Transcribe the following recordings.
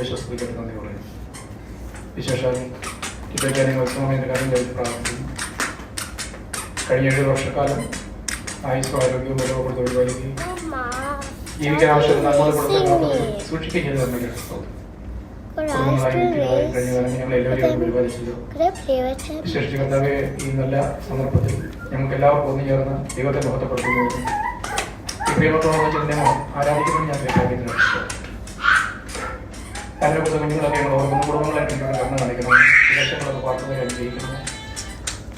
വിശ്വസിപ്പിക്കാൻ നന്ദി പറയുന്നു. വിശേഷാൽ ടിബറ്റാനികൾ ഉത്തമമായ കാര്യം കഴിഞ്ഞ് പ്രാർത്ഥിക്കുന്നു. കഴിഞ്ഞ 7 വർഷക്കാലം ആയുസ്സും ആരോഗ്യവും ബലപ്പെടുത്തി പരിപാലിക്കുകയും ജീവിക്കാൻ ആവശ്യത്തിന് നമ്മൾ സൂക്ഷിക്കുകയും ചെയ്ത് തന്നെ കഴിഞ്ഞ കാലം ഞങ്ങൾ എല്ലാവരെയും പരിപാലിച്ചല്ലോ. വിശേഷിച്ച് കർത്താവെ ഈ നല്ല സന്ദർഭത്തിൽ ഞങ്ങൾക്ക് എല്ലാവർക്കും ഒന്നു ചേർന്ന് ദൈവത്തെ മഹത്വപ്പെടുത്തുന്നതിന് ഈ പ്രിയമത്തോളം വെച്ച് ആരാധിക്കുന്നത് ഞാൻ കേൾക്കാതിരുന്നു. അതിൻ്റെ കുടുംബങ്ങളൊക്കെ ഞങ്ങൾ ഓർക്കുന്നു. കുടുംബങ്ങളായിട്ട് കടന്നു കാണിക്കണം. വിദേശങ്ങളൊക്കെ പാർട്ടുന്നവരെ അനുഗ്രഹിക്കുന്നു.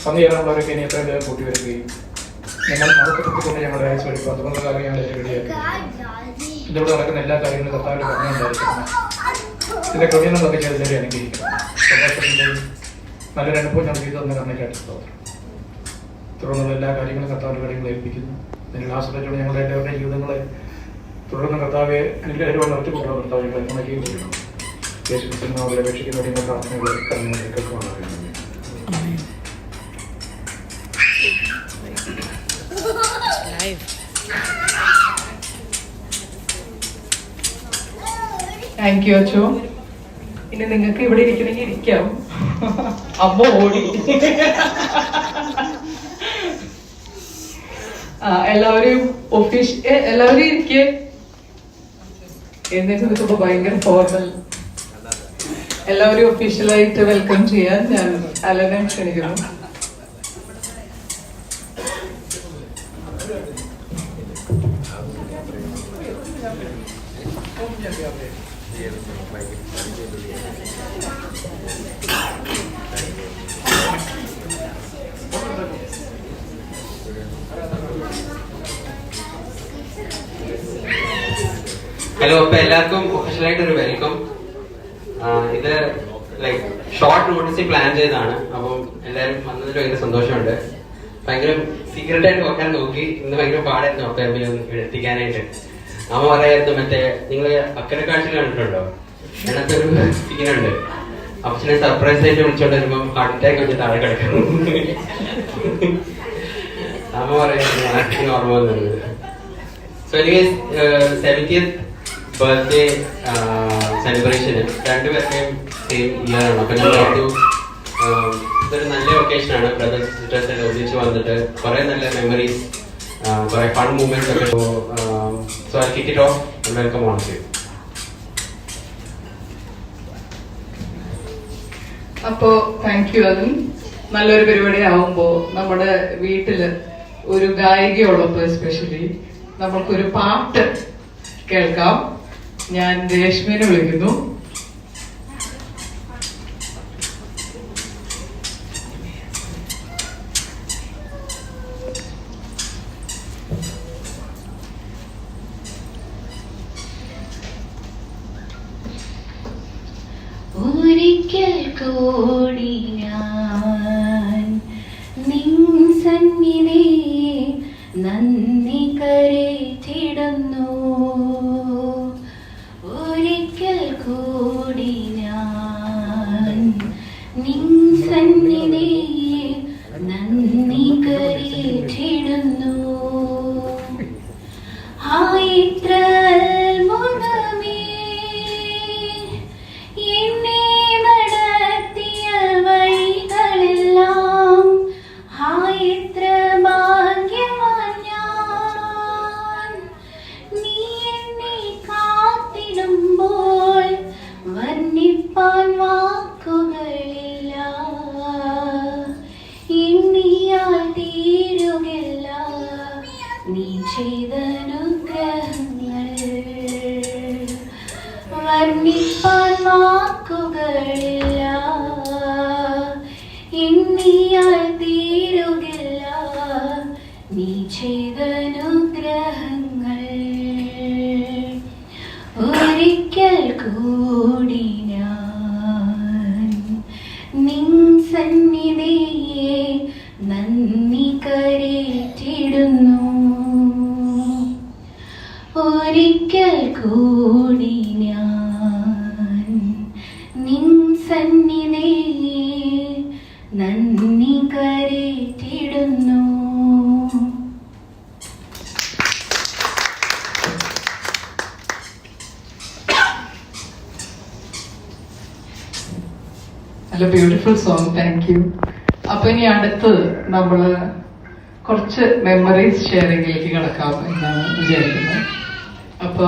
സന്ധിയാറുള്ളവരൊക്കെ ഇനി എത്രയും പേര് കൂട്ടി വരികയും ഞങ്ങൾ മഹത്വപ്പെടുത്തിക്കൊണ്ട് ഞങ്ങളുടെ ആയുസ് വഴി 11 കാലം ഞങ്ങൾ റെഡിയാക്കി ഇതിലൂടെ നടക്കുന്ന എല്ലാ കാര്യങ്ങളും കർത്താവിൻ്റെ കർമ്മയുണ്ടായിരിക്കണം. ഇതിൻ്റെ ക്രമീണങ്ങളൊക്കെ ചെയ്തവരെ അനുഗ്രഹിക്കണം. സന്തോഷത്തിൻ്റെയും നല്ലൊരു അനുഭവം ഞങ്ങൾ ചെയ്തു തന്നെ കർമ്മയ്ക്കായിട്ട് സ്തോത്രം. തുടർന്നുള്ള എല്ലാ കാര്യങ്ങളും കർത്താവിൻ്റെ കാര്യങ്ങൾ ഏൽപ്പിക്കുന്നു. നിങ്ങൾ ആശ്രയിച്ചുകൊണ്ട് ഞങ്ങളുടെ എല്ലാവരുടെയും ജീവിതങ്ങളെ തുടർന്ന് കർത്താവെ അനുഗ്രഹം നടത്തിക്കൊണ്ടുള്ള കർത്താവ് ഞങ്ങളെ തുണയ്ക്കുകയും ചെയ്യണം. യേശുക്രിസ്തുവിനെ അപേക്ഷിക്കുന്ന വേണ്ടിയുള്ള പ്രാർത്ഥനകളെ കർമ്മങ്ങളെ കേൾക്കുവാനാണ്. താങ്ക് യു അച്ചോ. ഇനി നിങ്ങൾക്ക് ഇവിടെ ഇരിക്കണമെങ്കിൽ ഇരിക്കാം. അമ്മ ഓടി. എല്ലാവരും എല്ലാവരും ഇരിക്കേ. എന്നിട്ട് നിൽക്കുമ്പോ ഭയങ്കര ഫോർമൽ. എല്ലാവരും ഒഫീഷ്യലായിട്ട് വെൽക്കം ചെയ്യാൻ ഞാൻ അലനെ ക്ഷണിക്കുന്നു. ഹലോ, അപ്പൊ എല്ലാവർക്കും ഒഫീഷ്യലായിട്ട് ഒരു വെൽക്കം. ഇത് ലൈക്ക് ഷോർട്ട് നോട്ടീസിൽ പ്ലാൻ ചെയ്തതാണ്. അപ്പം എല്ലാവരും വന്നതിൽ ഭയങ്കര സന്തോഷമുണ്ട്. ഭയങ്കര സീക്രട്ട് ആയിട്ട് വെക്കാൻ നോക്കി. ഇന്ന് ഭയങ്കര പാടായിരുന്നു അപ്പേർമിൽ എത്തിക്കാനായിട്ട്. അമ്മ പറയായിരുന്നു, മറ്റേ നിങ്ങള് അക്കരെ കാഴ്ച കണ്ടിട്ടുണ്ടോ? അതിനകത്ത് ഒരു സീനുണ്ട്. അപ്പച്ചനെ സർപ്രൈസ് ആയിട്ട് വിളിച്ചോണ്ട് വരുമ്പം ഹാർട്ട് അറ്റാക്ക് വെച്ച് താഴെ കിടക്കുന്നു. അമ്മ പറയായിരുന്നു ഓർമ്മ വന്നത്. സോ എനിവേസ് 70th ബർത്ത്ഡേ സെലിബ്രേഷന് രണ്ടുപേരുടെയും സെയിം ഇയർ ആണ്. അപ്പൊ ഇതൊരു നല്ല ഒക്കേഷനാണ്. ബ്രദേഴ്സ് സിസ്റ്റേഴ്സ് എല്ലാം ഒന്നിച്ച് വന്നിട്ട് കുറെ നല്ല മെമ്മറീസ്, കുറെ ഫൺ മൂവ്മെന്റ്സ് ഒക്കെ. So I kick it off and welcome on to. അപ്പോ താങ്ക് യു. അതും നല്ലൊരു പരിപാടി ആവുമ്പോ നമ്മുടെ വീട്ടില് ഒരു ഗായികയുള്ളപ്പോ എസ്പെഷ്യലി നമ്മൾക്കൊരു പാട്ട് കേൾക്കാം. ഞാൻ രേഷ്മിനെ വിളിക്കുന്നു. ഒരിക്കൽ കൂടി ഞാൻ നിൻ സന്നിധി നന്ദി കരേറ്റിടുന്നു. ഒരിക്കൽ കൂടി ഞാൻ നിൻ സന്നിധി നന്ദി കരേറ്റിടുന്നു. ഇത്ര അത്ഭുതമേ എന്നെ നടത്തിയ വഴികളെല്ലാം, ഇത്ര ഭാഗ്യവാൻ ഞാൻ. നീ എന്നെ കാത്തിടുമ്പോൾ വർണ്ണിപ്പാൻ വാക്കുകളില്ല. എണ്ണിയാൽ തീരുകില്ല നീ ചെയ്തനുഗ്രഹങ്ങൾ. വർണ്ണിപ്പാൻ വാക്കുകളില്ല, എണ്ണിയാൽ തീരുകില്ല നീ ചെയ്തനുഗ്രഹങ്ങൾ. ഒരിക്കൽ കൂടി ഞാൻ നിൻ സന്നിധിയെ നന്ദി കരേറ്റിടുന്നു. ഒരിക്കൽ കൂടി ഞാൻ നിൻ സന്നിധിയെ നന്ദി കരേറ്റിടുന്നു. നല്ല ബ്യൂട്ടിഫുൾ സോങ്, താങ്ക് യു. അപ്പൊ ഇനി അടുത്ത് നമ്മള് കുറച്ച് മെമ്മറീസ് ഷെയറിംഗിലേക്ക് കിടക്കാം എന്നാണ് വിചാരിക്കുന്നത്. അപ്പോ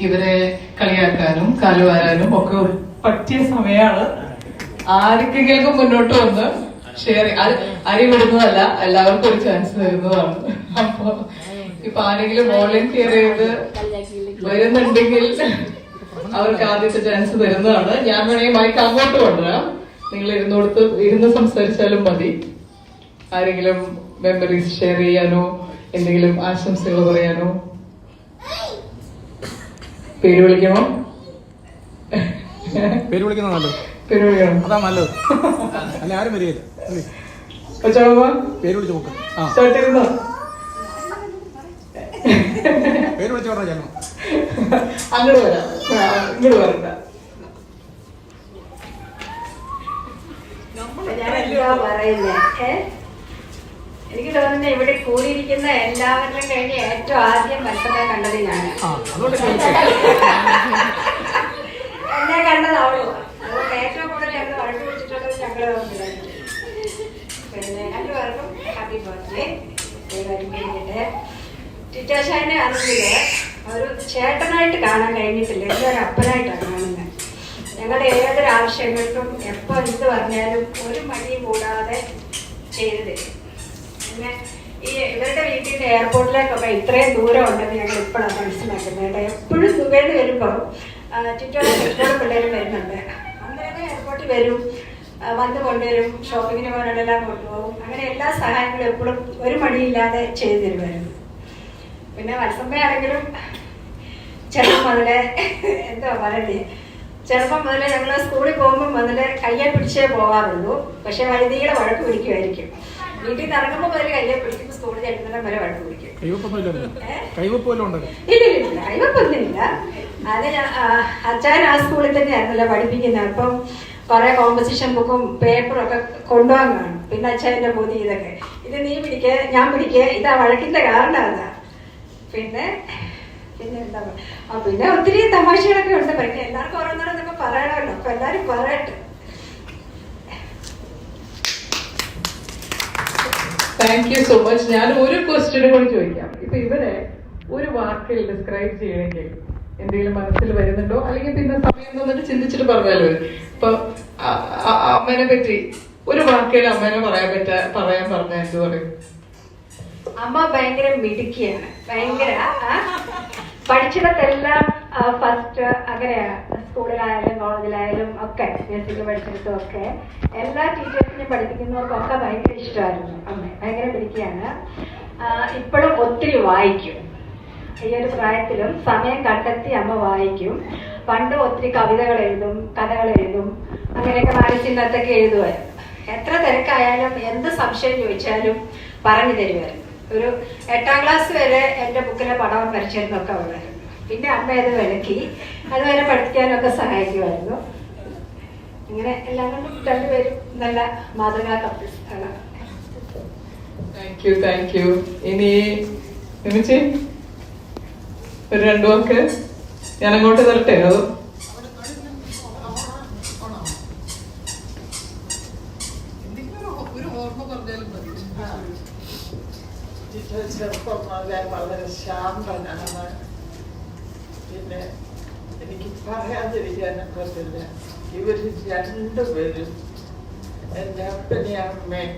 ഇവരെ കളിയാക്കാനും കാലുവാരാനും ഒക്കെ ഒരു പറ്റിയ സമയമാണ്. ആർക്കെങ്കിലും മുന്നോട്ട് വന്ന് ഷെയർ ആരെയും വിടുന്നതല്ല, എല്ലാവർക്കും ഒരു ചാൻസ് തരുന്നതാണ്. അപ്പൊ ഇപ്പൊ ആരെങ്കിലും വോളണ്ടിയർ ചെയ്ത് വരുന്നുണ്ടെങ്കിൽ അവർക്ക് ആദ്യത്തെ ചാൻസ് തരുന്നതാണ്. ഞാൻ വേണമെങ്കിൽ മൈക്ക് അങ്ങോട്ട് കൊണ്ടുവരാം, നിങ്ങൾ ഇരുന്ന് സംസാരിച്ചാലും മതി. ആരെങ്കിലും മെമ്മറീസ് ഷെയർ ചെയ്യാനോ എന്തെങ്കിലും ആശംസകൾ പറയാനോ? പേര് വിളിക്കണോ? പേര് വിളിക്കുന്ന നല്ലത്. പേര് വിളിക്കണം, അതാ നല്ലത്. അല്ല ആരും വരികയില്ല. പേര് വിളിച്ച് നോക്കാം. സ്റ്റാർട്ട് ചെയ്യുന്നോ? പേര് വിളിച്ച് പറഞ്ഞാൽ ചെല്ലണം. അങ്ങോട്ട് വരാം, ഇങ്ങോട്ട് വരണ്ട. ഞാനെന്താ പറയുന്നേ, എനിക്ക് തോന്നുന്നത് ഇവിടെ കൂടിയിരിക്കുന്ന എല്ലാവരിലും കഴിഞ്ഞ് ഏറ്റവും ആദ്യം മത്സരം കണ്ടത് ഞാൻ. എന്നെ കണ്ടതാവളൂ. അതുകൊണ്ട് ഏറ്റവും കൂടുതൽ ഞങ്ങൾ വഴക്ക് പിടിച്ചിട്ടുള്ളത് ഞങ്ങള് തമ്മിലായിരിക്കും. പിന്നെ രണ്ടുപേർക്കും ഹാപ്പി ബർത്ത്ഡേ. കഴിഞ്ഞിട്ട് ടിറ്റാശാനെ ആണെങ്കിൽ ഒരു ചേട്ടനായിട്ട് കാണാൻ കഴിഞ്ഞിട്ടില്ല, എന്തൊരു അപ്പനായിട്ടാണ് കാണുന്നത്. ഞങ്ങളുടെ ഏതൊരു ആവശ്യങ്ങൾക്കും എപ്പോൾ എന്ത് പറഞ്ഞാലും ഒരു മടിയും കൂടാതെ ചെയ്തു തരും. പിന്നെ ഈ ഇവരുടെ വീട്ടിൽ നിന്ന് എയർപോർട്ടിലേക്കൊക്കെ ഇത്രയും ദൂരം ഉണ്ടെന്ന് ഞങ്ങൾ ഇപ്പോഴാണ് മനസ്സിലാക്കുന്നത്. എപ്പോഴും ദുബൈയിൽ വരുമ്പോൾ ചുറ്റോടെ എപ്പോഴും പിള്ളേരും വരുന്നുണ്ട്. അന്നേരം എയർപോർട്ടിൽ വരും, വന്ന് കൊണ്ടുവരും, ഷോപ്പിങ്ങിന് പോകാനെല്ലാം കൊണ്ടുപോകും. അങ്ങനെ എല്ലാ സഹായങ്ങളും എപ്പോഴും ഒരു മടിയില്ലാതെ ചെയ്തു തരുമായിരുന്നു. പിന്നെ വത്സമ്മയാണെങ്കിലും ചെറുപ്പം മുതലേ എന്താ പറയുന്നത്, ചെറുപ്പം മുതലേ ഞങ്ങൾ സ്കൂളിൽ പോകുമ്പോൾ മുതലേ കയ്യെ പിടിച്ചേ പോകാറുള്ളൂ. പക്ഷെ വഴുതിയുടെ വഴക്ക് പിടിക്കുമായിരിക്കും. വീട്ടിൽ നിന്ന് ഇറങ്ങുമ്പോൾ മുതൽ കയ്യെ പിടിക്കുമ്പോൾ സ്കൂളിൽ ചെല്ലുന്നിടം വരെ വഴക്ക് പിടിക്കും. ഇല്ലില്ല, കൈവപ്പൊന്നുമില്ല. അത് അച്ഛൻ ആ സ്കൂളിൽ തന്നെയായിരുന്നല്ലോ പഠിപ്പിക്കുന്നത്. അപ്പം കുറെ കോമ്പസിഷൻ ബുക്കും പേപ്പറും ഒക്കെ കൊണ്ടുപോകാൻ കാണും. പിന്നെ അച്ഛൻ്റെ ബോധി ഇതൊക്കെ, ഇത് നീ പിടിക്കേ ഞാൻ പിടിക്കേ, ഇതാ വഴക്കിന്റെ കാരണം അതാ. പിന്നെ എന്താ പിന്നെ ഒത്തിരി തമാശകളൊക്കെ ഉണ്ട്. പക്ഷെ എല്ലാവർക്കും ഓരോന്നോടൊക്കെ പറയണമല്ലോ, അപ്പൊ എല്ലാരും പറയട്ടെ. Thank you so much. ഞാൻ ഒരു ക്വസ്റ്റ്യനും കൂടി ചോദിക്കാം. ഇപ്പൊ ഇവരെ ഒരു വാക്കിൽ ഡിസ്ക്രൈബ് ചെയ്യണമെങ്കിൽ എന്തെങ്കിലും മനസ്സിൽ വരുന്നുണ്ടോ? അല്ലെങ്കിൽ പിന്നെ സമയം തന്നിട്ട് ചിന്തിച്ചിട്ട് പറഞ്ഞാലോ? ഇപ്പൊ അമ്മേനെ പറ്റി ഒരു വാക്കിൽ അമ്മേനെ പറയാൻ പറഞ്ഞ എന്ത് പറയും? അമ്മ ഭയങ്കര മിടുക്കിയാണ്, ഭയങ്കര പഠിച്ചിടത്തെല്ലാം ഫസ്റ്റ്. അങ്ങനെയാണ്, സ്കൂളിലായാലും കോളേജിലായാലും ഒക്കെ, നഴ്സിംഗ് പഠിച്ചിടത്തും ഒക്കെ എല്ലാ ടീച്ചേഴ്സിനെയും പഠിപ്പിക്കുന്നവർക്കൊക്കെ ഭയങ്കര ഇഷ്ടമായിരുന്നു. അമ്മ ഭയങ്കര മിടുക്കിയാണ്. ഇപ്പോഴും ഒത്തിരി വായിക്കും. ഈ ഒരു പ്രായത്തിലും സമയം കണ്ടെത്തി അമ്മ വായിക്കും. പണ്ട് ഒത്തിരി കവിതകൾ എഴുതും, കഥകൾ എഴുതും, അങ്ങനെയൊക്കെ മാനസികത്തൊക്കെ എഴുതുമായിരുന്നു. എത്ര തിരക്കായാലും എന്ത് സംശയം ചോദിച്ചാലും പറഞ്ഞു തരുമായിരുന്നു. ഒരു 8ാം ക്ലാസ് വരെ എൻ്റെ ബുക്കിലെ പടവും വരച്ചിരുന്നൊക്കെ ഉള്ളായിരുന്നു. പിന്നെ അമ്മ അത് വിലക്കി, അതുവരെ പഠിക്കാനൊക്കെ സഹായിക്കുമായിരുന്നു. ഇങ്ങനെ എല്ലാം കൊണ്ടും രണ്ടുപേരും നല്ല മാതൃകാ കപ്പിൾസ് ആണ്. Thank you. ഇനി ഒരു രണ്ടു വാക്ക് ഞാൻ അങ്ങോട്ട് തരട്ടെ? അതോ ചെറുപ്പം മുതലേ വളരെ ശാന്തനാണ്. പിന്നെ എനിക്ക് പറയാതിരിക്കാനും പറ്റില്ല, ഇവര് രണ്ടുപേരും എൻ്റെ അപ്പനെയും അമ്മയും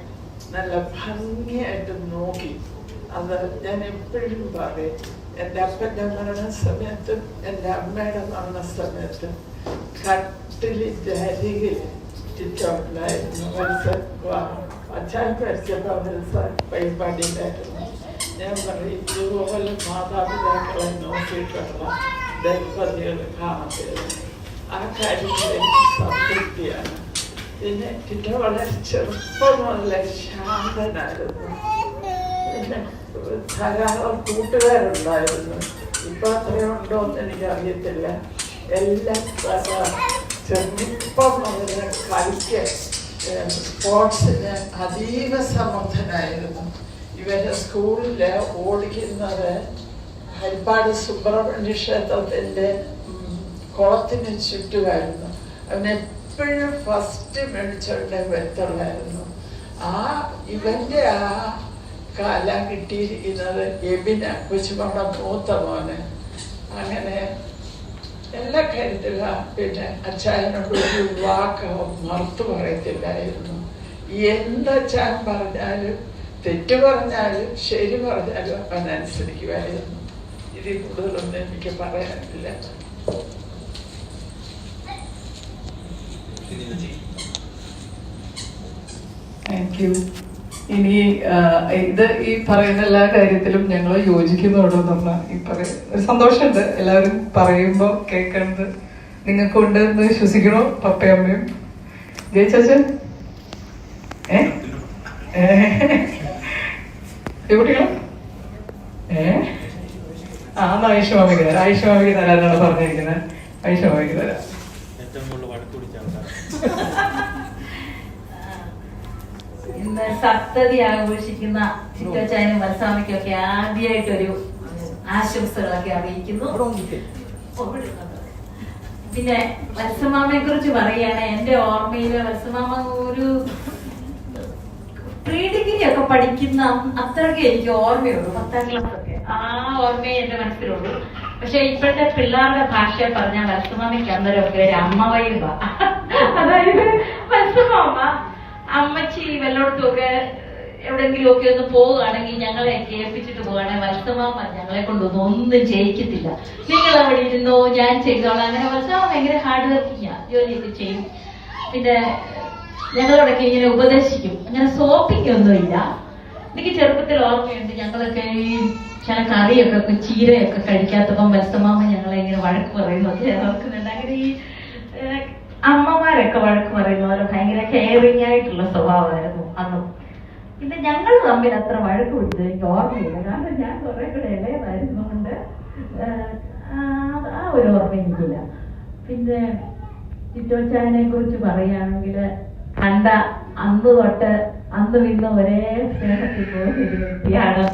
നല്ല ഭംഗിയായിട്ട് നോക്കി. അത് ഞാൻ എപ്പോഴും പറയും. എൻ്റെ അപ്പൻ്റെ മരണസമയത്തും എൻ്റെ അമ്മയുടെ മരണസമയത്തും കട്ടിലിൻ്റെ അരികിൽ ചുറ്റുണ്ടായിരുന്നു. അച്ഛൻ പഠിച്ചപ്പോൾ പരിപാടിയിലായിരുന്നു. ഞാൻ പറയും, ഇതുപോലെ മാതാപിതാക്കളെ നോക്കിയിട്ടുള്ള ദമ്പതികൾ കാണത്തില്ല. ആ കാര്യത്തിൽ എനിക്ക് സംതൃപ്തിയാണ്. പിന്നെ കിട്ട വളരെ ചെറുപ്പം മുതലേ ശാന്തനായിരുന്നു. പിന്നെ ധാരാളം കൂട്ടുകാരുണ്ടായിരുന്നു. ഇപ്പൊ അത്രയുണ്ടോ എന്ന് എനിക്കറിയത്തില്ല. എല്ലാം ചെറുപ്പം മുതലേ കളിക്കാൻ സ്പോർട്സിന് അതീവ സമർത്ഥനായിരുന്നു. ഇവരെ സ്കൂളിൽ ഓടിക്കുന്നത് ഹരിപ്പാട് സുബ്രഹ്മണ്യ ക്ഷേത്രത്തിൻ്റെ കുളത്തിന് ചുറ്റുമായിരുന്നു. അവന് എപ്പോഴും ഫസ്റ്റ് മേടിച്ചോണ്ട് വരത്തുള്ളായിരുന്നു. ഇവന്റെ ആ കാലം കിട്ടിയിരിക്കുന്നത് എബിന, കൊച്ചുമമ്മ മൂത്ത മോന്. അങ്ങനെ എല്ലാ കാര്യത്തിലും പിന്നെ അച്ചായനോട് ഒരു വാക്ക് മറുത്തു പറയത്തില്ലായിരുന്നു. എന്തച്ചാൻ പറഞ്ഞാലും തെറ്റ് പറഞ്ഞാലും ശരി പറഞ്ഞാലും അവൻ അനുസരിക്കുമായിരുന്നു. ഇതിൽ കൂടുതലൊന്നും എനിക്ക് പറയാനില്ല. Thank you. ഇനി ഇത് ഈ പറയുന്ന എല്ലാ കാര്യത്തിലും ഞങ്ങൾ യോജിക്കുന്നതോടോ നമ്മൾ ഈ ഒരു സന്തോഷമുണ്ട്. എല്ലാവരും പറയുമ്പോൾ കേൾക്കുന്നത് നിങ്ങൾക്കുണ്ട് എന്ന് വിശ്വസിക്കണോ? പപ്പയമ്മയും ജയിച്ചൻ കുട്ടികളോ ആയിഷമാമിക്ക് തരാം. ആയിഷമാമിക്ക് തരാനാണ് പറഞ്ഞിരിക്കുന്നത്. ആയിഷമാമിക്ക് തരാം. ഇന്ന് സപ്തതി ആഘോഷിക്കുന്ന ചിറ്റച്ചാനും വത്സാമിക്കും ഒക്കെ ആദ്യമായിട്ടൊരു ആശംസകളൊക്കെ അറിയിക്കുന്നു. പിന്നെ വത്സമാമയെ കുറിച്ച് പറയുകയാണ്. എന്റെ ഓർമ്മയില് വത്സമാമ ഒരു പ്രീ ഡിഗ്രി ഒക്കെ പഠിക്കുന്ന അത്രയൊക്കെ എനിക്ക് ഓർമ്മയുള്ളൂ. 10ാം ക്ലാസ് ഒക്കെ ആ ഓർമ്മയെ എന്റെ മനസ്സിലുള്ളൂ. പക്ഷെ ഇപ്പോഴത്തെ പിള്ളേരുടെ ഭാഷ പറഞ്ഞാൽ വത്സമാമയ്ക്ക് അന്നേരമൊക്കെ ഒരു അമ്മ വൈബ. അതായത് വത്സമാമ അമ്മച്ചി വല്ലോടത്തും ഒക്കെ എവിടെങ്കിലും ഒക്കെ ഒന്ന് പോവുകയാണെങ്കിൽ ഞങ്ങളെ കേൾപ്പിച്ചിട്ട് പോവുകയാണെങ്കിൽ വത്സമാമ ഞങ്ങളെ കൊണ്ടൊന്നും ചെയ്യിക്കത്തില്ല. നിങ്ങൾ അവിടെ ഇരുന്നോ, ഞാൻ ചെയ്തോളാം. അങ്ങനെ വത്സമാമ ഭയങ്കര ഹാർഡ് വർക്കിംഗ്, ജോലിയൊക്കെ ചെയ്യും. പിന്നെ ഞങ്ങളോടൊക്കെ ഇങ്ങനെ ഉപദേശിക്കും. അങ്ങനെ സോപ്പിംഗ് ഒന്നുമില്ല. എനിക്ക് ചെറുപ്പത്തിൽ ഓർമ്മയുണ്ട്, ഞങ്ങളൊക്കെ ഈ ചില കറിയൊക്കെ ചീരയൊക്കെ കഴിക്കാത്തപ്പം വത്സമാമ ഞങ്ങളെ ഇങ്ങനെ വഴക്ക് പറയുന്നൊക്കെ ഓർക്കുന്നുണ്ട്. അങ്ങനെ ഈ അമ്മമാരൊക്കെ വഴക്ക് പറയുന്ന പോലെ ഭയങ്കര കെയറിങ് ആയിട്ടുള്ള സ്വഭാവമായിരുന്നു അന്നും. പിന്നെ ഞങ്ങൾ തമ്മിൽ അത്ര വഴക്ക് പിടിച്ചത് എനിക്ക് ഓർമ്മയില്ല. കാരണം ഞാൻ കുറെ കൂടെ ഇളയതായിരുന്നുകൊണ്ട് ആ ഒരു ഓർമ്മ എനിക്കില്ല. പിന്നെ ചിറ്റോച്ചാനെ കുറിച്ച് പറയുകയാണെങ്കിൽ കണ്ട അന്ന് തൊട്ട് അന്ന് ഇന്ന് ഒരേ സ്നേഹത്തിൽ പോകുന്ന ഒരു വ്യക്തിയാണ്.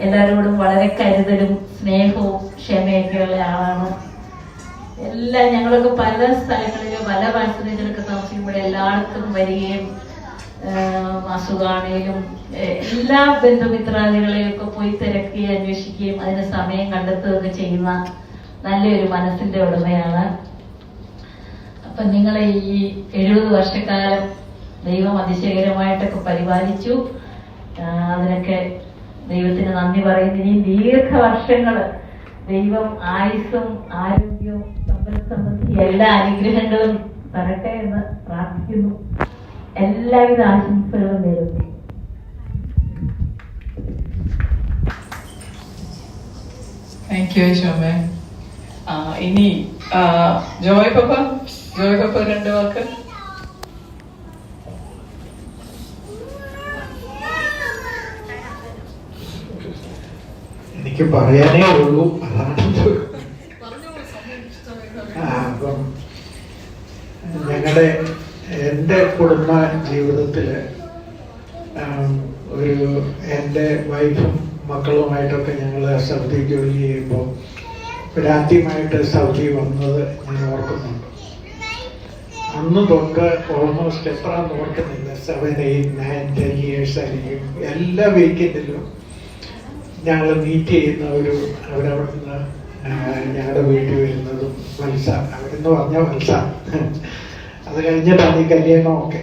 എല്ലാവരോടും വളരെ കരുതലും സ്നേഹവും ക്ഷമയൊക്കെ ഉള്ള ആളാണ്. എല്ലാം ഞങ്ങളൊക്കെ പല സ്ഥലങ്ങളിലും പല മത്സരങ്ങളൊക്കെ താമസിക്കുമ്പോൾ എല്ലായിടത്തും വരികയും അസുഖാണേലും എല്ലാ ബന്ധുമിത്രാദികളെയും ഒക്കെ പോയി തിരക്കുകയും അന്വേഷിക്കുകയും അതിന് സമയം കണ്ടെത്തുകയൊക്കെ ചെയ്യുന്ന നല്ലൊരു മനസ്സിന്റെ ഉടമയാണ്. അപ്പൊ നിങ്ങളെ ഈ 70 വർഷക്കാലം ദൈവം അതിശയകരമായിട്ടൊക്കെ പരിപാലിച്ചു. അതിനൊക്കെ ദൈവത്തിന് നന്ദി പറയുന്നു. ഇനി ദീർഘവർഷങ്ങള് ദൈവം ആയുസ്സും ആരോഗ്യവും സമ്പൽ സമൃദ്ധി എല്ലാ അനുഗ്രഹങ്ങളും തരട്ടെ എന്ന് പ്രാർത്ഥിക്കുന്നു. എല്ലാവിധ ആശംസകളും നേരുന്നു. Thank you Shome. ഇനി ജോയ് പപ്പ 2 വാക്ക്. എനിക്ക് പറയാനേ ഉള്ളൂ. അപ്പം എൻ്റെ കുടുംബ ജീവിതത്തില് എൻ്റെ വൈഫും മക്കളുമായിട്ടൊക്കെ ഞങ്ങൾ സൗദി ജോലി ചെയ്യുമ്പോൾ ആദ്യമായിട്ട് സൗദി വന്നത് ഞാൻ ഓർക്കുന്നുണ്ട്. അന്ന് തൊട്ട് ഓൾമോസ്റ്റ് എത്രാന്ന് ഓർക്കുന്നില്ല, 7, 8, 9, 10 years ആയിരിക്കും. എല്ലാ വീക്കെൻഡിലും ഞങ്ങൾ മീറ്റ് ചെയ്യുന്ന അവരവിടുന്ന് ഞങ്ങളുടെ വീട്ടിൽ വരുന്നതും വത്സ, അവരെന്ന് പറഞ്ഞാൽ വത്സ, അത് കഴിഞ്ഞിട്ടാണ് ഈ കല്യാണമൊക്കെ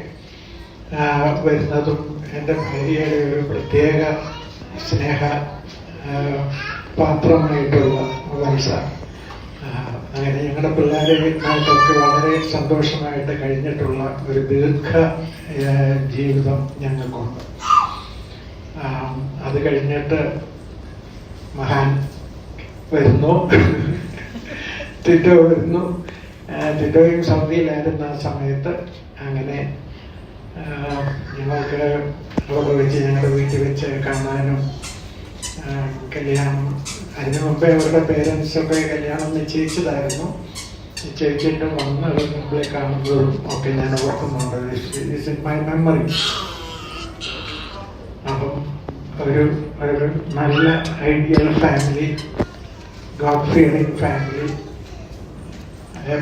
വരുന്നതും. എൻ്റെ ഭാര്യയുടെ ഒരു പ്രത്യേക സ്നേഹ പാത്രമായിട്ടുള്ള വത്സ. അങ്ങനെ ഞങ്ങളുടെ പിള്ളേരുമായിട്ടൊക്കെ വളരെ സന്തോഷമായിട്ട് കഴിഞ്ഞിട്ടുള്ള ഒരു ദീർഘ ജീവിതം ഞങ്ങൾക്കുണ്ട്. അത് കഴിഞ്ഞിട്ട് മഹാൻ വരുന്നു, ടിറ്റോ വരുന്നു. ടിറ്റോയും സൗദിയിലായിരുന്ന ആ സമയത്ത് അങ്ങനെ ഞങ്ങൾക്ക് അവിടെ വെച്ച് ഞങ്ങളുടെ വീട്ടിൽ വെച്ച് കാണാനും കല്യാണം, അതിനു മുമ്പേ അവരുടെ പേരൻസൊക്കെ കല്യാണം നിശ്ചയിച്ചതായിരുന്നു. നിശ്ചയിച്ചിട്ട് വന്ന് മുമ്പിൽ കാണുന്നതും ഒക്കെ ഞാൻ ഓർക്കുന്നുണ്ട്. Is in my memory. അപ്പം ഒരു നല്ല ideal family, God fearing family,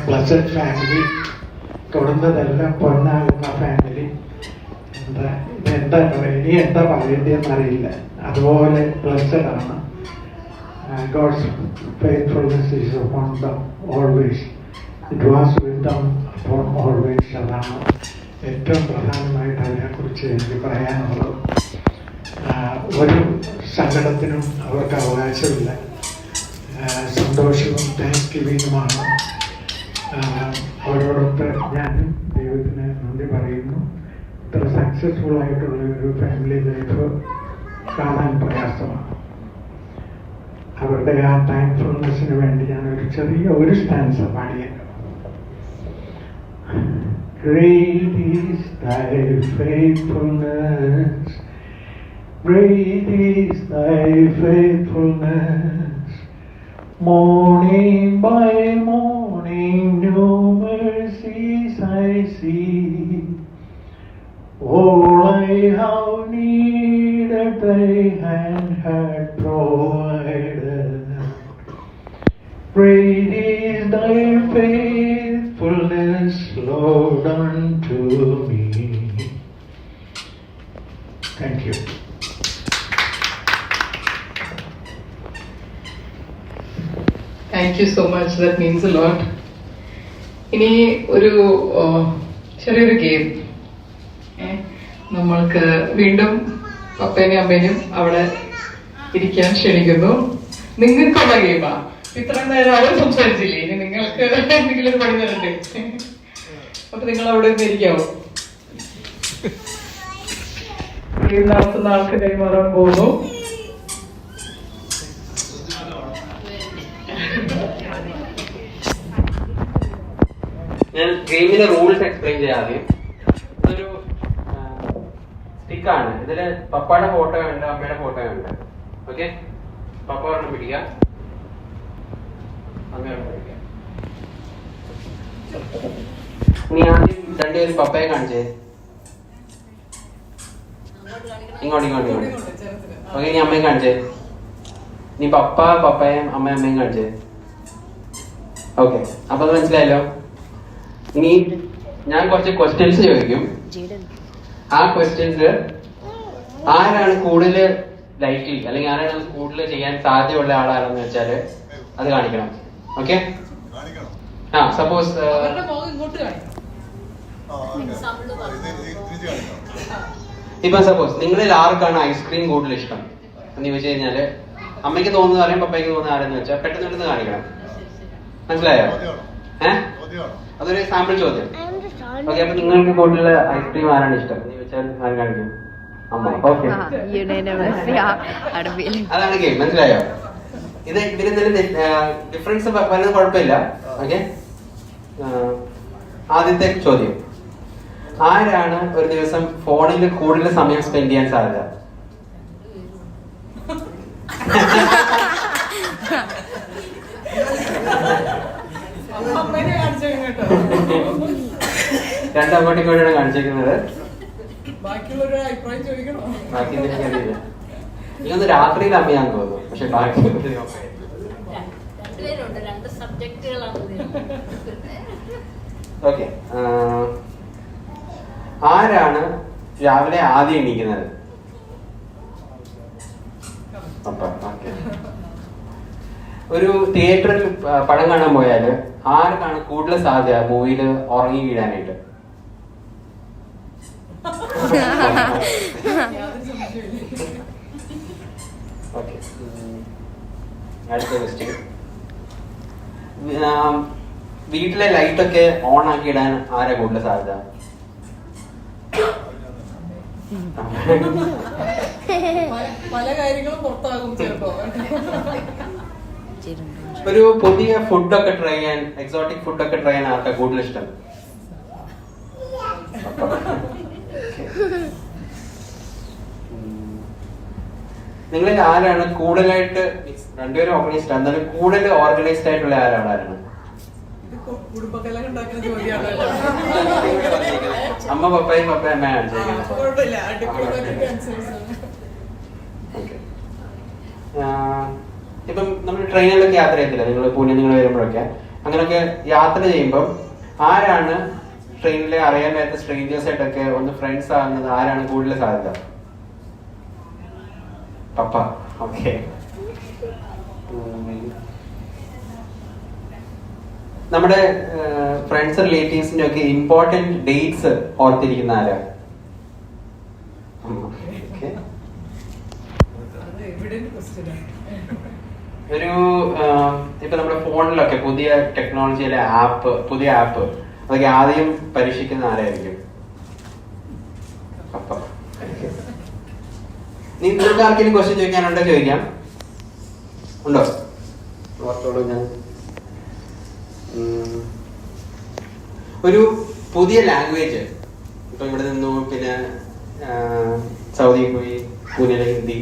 blessed family. തൊടുന്നതെല്ലാം പൊന്നാകുന്ന ഫാമിലി. ഇതെന്താ പറയുക, ഇനി എന്താ പറയേണ്ടതെന്ന് അറിയില്ല. അതുപോലെ ബ്ലെസ്ഡ് ആണ്. God's faithfulness is upon them always. It was with them upon always. അതാണ് ഏറ്റവും പ്രധാനമായിട്ട് അതിനെക്കുറിച്ച് എനിക്ക് പറയാനുള്ളത്. ഒരു സങ്കടത്തിനും അവർക്ക് അവകാശമില്ല. സന്തോഷവും താങ്ക്സ് ഗിവിങ്ങുമാണ്. അവരോടൊത്ത് ഞാനും ദൈവത്തിന് നന്ദി പറയുന്നു. ഇത്ര സക്സസ്ഫുൾ ആയിട്ടുള്ള ഒരു ഫാമിലി ലൈഫ് കാണാൻ പ്രയാസമാണ്. അവരുടെ ആ താങ്ക്ഫുൾനെസ്സിന് വേണ്ടി ഞാൻ ഒരു സ്റ്റാൻസ പാടിയത്. Great is thy faithfulness, great is thy faithfulness, morning by morning new mercies I see. All I have needed thy hand had provided. Great is thy faithfulness, Lord, unto me. Thank you. Thank you so much. That means a lot. ഇനി ഒരു ചെറിയൊരു game നമ്മൾക്ക് വീണ്ടും പപ്പേനെയും അമ്മേനെയും അവിടെ ഇരിക്കാൻ ക്ഷണിക്കുന്നു. നിങ്ങൾക്കുള്ള ഗെയിമാ. ഇത്രയും നേരം അവർ സംസാരിച്ചില്ലേ, ഇനി നിങ്ങൾക്ക് എന്തെങ്കിലും ഒരു പണി തരണ്ടേ? അപ്പൊ നിങ്ങൾ അവിടെ നിന്ന് ഇരിക്കാവോ? ഗെയിം നടത്തുന്ന ആൾക്ക് കൈമാറാൻ പോകുന്നു. ഞാൻ ഗെയിമിന്റെ റൂൾസ് എക്സ്പ്ലെയിൻ ചെയ്യാം. ആദ്യം ഇതൊരു സ്റ്റിക്കാണ്. ഇതില് പപ്പയുടെ ഫോട്ടോ ഉണ്ട്, അമ്മയുടെ ഫോട്ടോ ഉണ്ട്. ഓക്കെ, പപ്പ ഒരെണ്ണം പിടിക്കാം, അമ്മയോട് പിടിക്കാം. ഇനി ആദ്യം രണ്ടുപേരും പപ്പയെ കാണിച്ചേ. ഇങ്ങോട്ട്. ഓക്കെ, ഇനി അമ്മയെ കാണിച്ചേ. ഇനി പപ്പയും അമ്മയും കാണിച്ചേ. ഓക്കെ, അപ്പൊ അത് മനസ്സിലായല്ലോ. ഇനി ഞാൻ കുറച്ച് ക്വസ്റ്റ്യൻസ് ചോദിക്കും. ആ ക്വസ്റ്റ്യൻസ് ആരാണ് കൂടുതൽ ലൈക്ലി അല്ലെങ്കിൽ ആരാണ് കൂടുതൽ ചെയ്യാൻ സാധ്യതയുള്ള ആളാണെന്ന് വെച്ചാല് അത് കാണിക്കണം. ഓക്കെ, സപ്പോസ് ഇപ്പൊ സപ്പോസ് നിങ്ങളിൽ ആർക്കാണ് ഐസ്ക്രീം കൂടുതൽ ഇഷ്ടം എന്ന് ചോദിച്ചു കഴിഞ്ഞാല് അമ്മയ്ക്ക് തോന്നുന്നത് അറിയാം, പപ്പയ്ക്ക് തോന്നുന്നത് ആരെന്ന് വെച്ചാൽ പെട്ടെന്ന് കാണിക്കണം. മനസ്സിലായോ? അതൊരു സാമ്പിൾ ചോദ്യം. ഓക്കെ, അപ്പൊ നിങ്ങൾക്ക് കൂടുതൽ ഐസ്ക്രീം ആരാണ് ഇഷ്ടം എന്ന് ചോദിച്ചാൽ ആരും കാണിക്കും? അമ്മ. ഓക്കെ, അതാണ് ഗെയിം. മനസ്സിലായോ? ഇത് ഇവരെന്തെങ്കിലും ഡിഫറൻസ് വരുന്നത് കുഴപ്പമില്ല. ഓക്കെ, ആദ്യത്തെ ചോദ്യം, ആരാണ് ഒരു ദിവസം ഫോണിൽ കൂടുതൽ സമയം സ്പെൻഡ് ചെയ്യാൻ സാധ്യത? രണ്ടങ്ങോട്ടും ഇങ്ങോട്ടാണ് കാണിച്ചിരിക്കുന്നത്. ബാക്കി ഇതൊന്ന് രാത്രിയിൽ അമ്മയാന്ന് തോന്നുന്നു, പക്ഷെ ബാക്കി ഓക്കെ. ആരാണ് രാവിലെ ആദ്യം എണീക്കുന്നത്? ഓക്കെ, ഒരു തിയേറ്ററിൽ പടം കാണാൻ പോയാല് ആർക്കാണ് കൂടുതൽ സാധ്യത മൂവിയിൽ ഉറങ്ങി വീഴാനായിട്ട്? ഓക്കെ, അടുത്ത ക്വസ്റ്റ്യൻ, വീട്ടിലെ ലൈറ്റൊക്കെ ഓൺ ആക്കി ഇടാൻ ആരാ കൂടുതൽ സാധ്യത? പല കാര്യങ്ങളും പുറത്താകും ചിലപ്പോ. ഒരു പുതിയ ഫുഡൊക്കെ ട്രൈ ചെയ്യാൻ, എക്സോട്ടിക് ഫുഡൊക്കെ ട്രൈ ചെയ്യാൻ ആർക്കാ കൂടുതൽ ഇഷ്ടം? നിങ്ങളിൽ ആരാണ് കൂടുതലായിട്ട്, രണ്ടുപേരും ഓർഗനൈസ്ഡ് എന്നാലും കൂടുതൽ ഓർഗനൈസ്ഡ് ആയിട്ടുള്ള ആരാണ്? അമ്മ പപ്പയും അമ്മയാണ് ഇപ്പം നമ്മൾ ട്രെയിനിലൊക്കെ യാത്ര ചെയ്യത്തില്ല, നിങ്ങൾ പൂനെ നിങ്ങൾ വരുമ്പോഴൊക്കെ അങ്ങനെയൊക്കെ യാത്ര ചെയ്യുമ്പോൾ ആരാണ് ട്രെയിനിൽ അറിയാൻ പറ്റാത്ത സ്ട്രേഞ്ചേഴ്സ് ആയിട്ടൊക്കെ ഒന്ന് ഫ്രണ്ട്സ് ആകുന്നത് ആരാണ് കൂടുതൽ സാധ്യത? പപ്പ. ഓക്കെ. നമ്മുടെ ഫ്രണ്ട്സ് റിലേറ്റീവ്സിന്റെ ഒക്കെ ഇമ്പോർട്ടന്റ് ഡേറ്റ്സ് ഓർത്തിരിക്കുന്ന ആരാ? ഒരു ഇപ്പൊ നമ്മുടെ ഫോണിലൊക്കെ പുതിയ ടെക്നോളജിയിലെ പുതിയ ആപ്പ് അതൊക്കെ ആദ്യം പരീക്ഷിക്കുന്ന ആരായിരിക്കും? അപ്പ. നിങ്ങൾക്ക് ആർക്കെങ്കിലും ക്വസ്റ്റ്യൻ ചോദിക്കാനുണ്ടോ? ചോദിക്കാം. ഉണ്ടോ? ഓർത്തോളൂ. ഞാൻ ഒരു പുതിയ ലാംഗ്വേജ് ഇപ്പൊ ഇവിടെ നിന്നു പിന്നെ സൗദിയിൽ പോയി പൂനെയിലെ ഹിന്ദി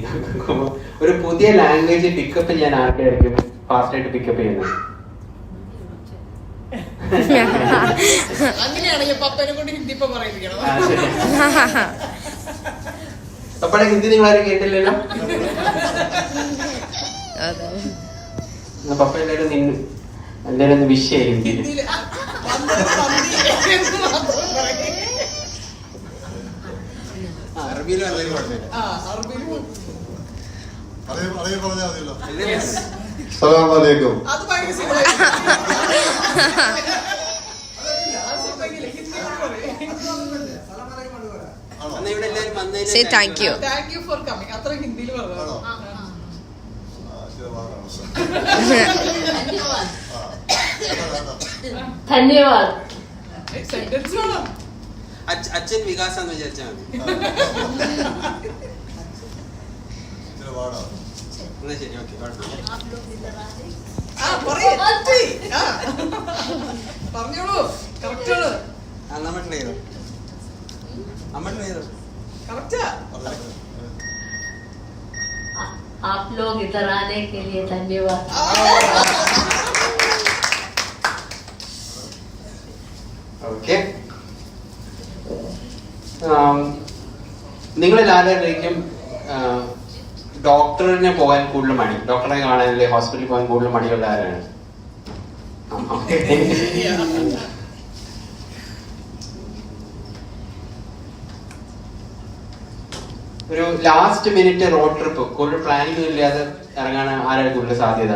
ഒരു പുതിയ ലാംഗ്വേജ് പിക്കപ്പ് ചെയ്യാൻ ആർക്കായിരിക്കും ഫാസ്റ്റ് ആയിട്ട് പിക്കപ്പ് ചെയ്യുന്നത്? പപ്പയുടെ ഹിന്ദി നിങ്ങൾ ആരും കേട്ടില്ലല്ലോ. പപ്പ എല്ലാവരും എല്ലാവരും ഒന്ന് വിഷയ ഹിന്ദിയിൽ. സലാമലൈക്കും. Say thank you. Thank you for coming. അത്ര ഹിന്ദിയിൽ പറഞ്ഞു. ധന്യവാദ്. സെന്റൻസ് വേണം. അച്ഛൻ വികാസം എന്ന് വിചാരിച്ചാൽ മതി. എന്നാ ശരി. ഓക്കെ. പറഞ്ഞോളൂ. കറക്റ്റ് ആണ്. അമ്മ ട്രൈ ചെയ്തോ. കറക്റ്റാ. आप लोग इधर आने के लिए धन्यवाद. ഓക്കെ. നിങ്ങളിൽ ആരായിരിക്കും ഡോക്ടറിനെ പോകാൻ കൂടുതൽ മടി? ഡോക്ടറെ കാണാൻ അല്ലെങ്കിൽ ഹോസ്പിറ്റലിൽ പോകാൻ കൂടുതൽ മടിയുള്ള ആരാണ്? ഒരു ലാസ്റ്റ് മിനിറ്റ് റോഡ് ട്രിപ്പ് കൂടുതൽ പ്ലാനിങ് ഇല്ലാതെ ഇറങ്ങാൻ ആരാണ് കൂടുതൽ സാധ്യത?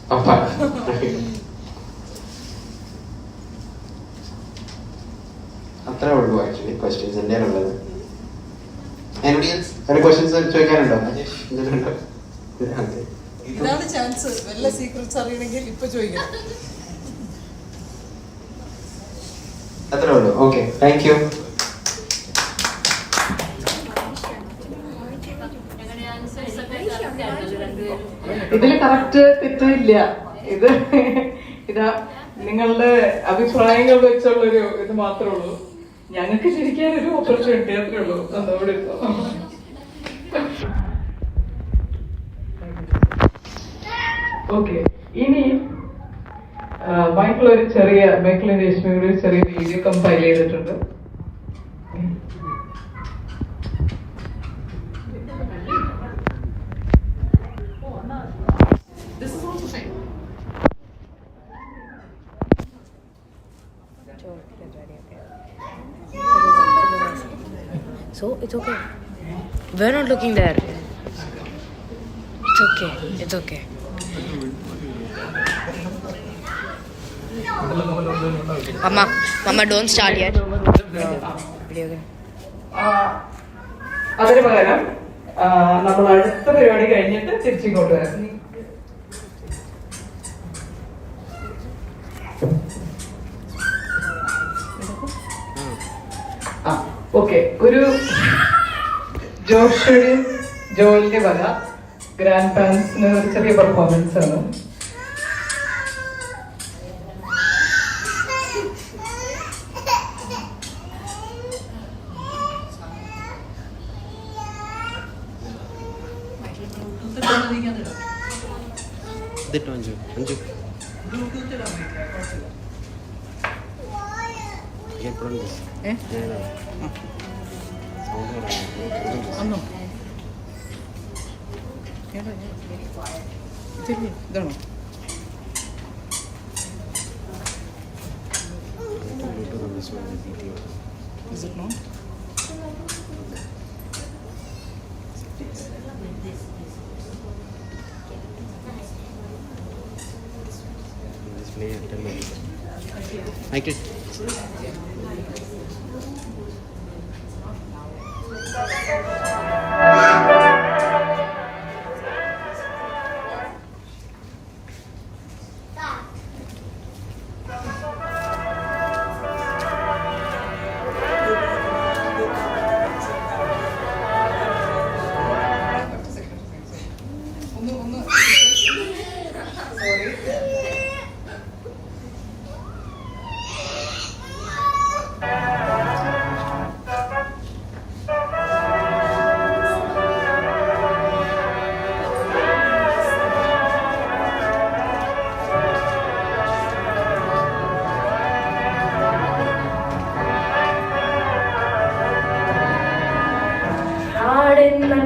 പപ്പ. അത്രേ ഉള്ളൂ ആക്ച്വലി ക്വസ്റ്റ്യൻസ് എൻ്റെ ഉള്ളത്. ക്വസ്റ്റ്യൻസ് ചോദിക്കാനുണ്ടോ? ഇതാണ് ചാൻസ്. വല്ല സീക്രറ്റ്സ് അറിയണമെങ്കിൽ ഇപ്പൊ ചോദിക്കണം. അത്രേ ഉള്ളൂ. Okay, thank you. ഇതില് കറക്റ്റ് തെറ്റില്ല. ഇതാ നിങ്ങളുടെ അഭിപ്രായങ്ങൾ വെച്ചുള്ളൊരു ഇത് മാത്രമേ ഉള്ളൂ. ഞങ്ങൾക്ക് ചിരിക്കാനൊരു ഓപ്പർച്യൂണിറ്റി അത്രേ ഉള്ളൂ. ഇവിടെ ഓക്കെ. ഇനി മൈക്കിൾ രേഷ്മയുടെ ഒരു ചെറിയ വീഡിയോ കമ്പൈൽ ചെയ്തിട്ടുണ്ട്. So it's okay. We're not looking there. It's okay. It's okay. Mama, don't start yet. Video game. അതിന് പകരം നമ്മൾ അടുത്ത പരിപാടി കഴിഞ്ഞിട്ട് തിരിച്ചിങ്ങോട്ട് വരാം. ഓക്കെ. ഒരു ജോലിന്റെ വക ഗ്രാൻഡ് പാരന്റ്സിന് ഒരു ചെറിയ പെർഫോമൻസ് ആണ്. ഇതാണോ? Is it not? Michael.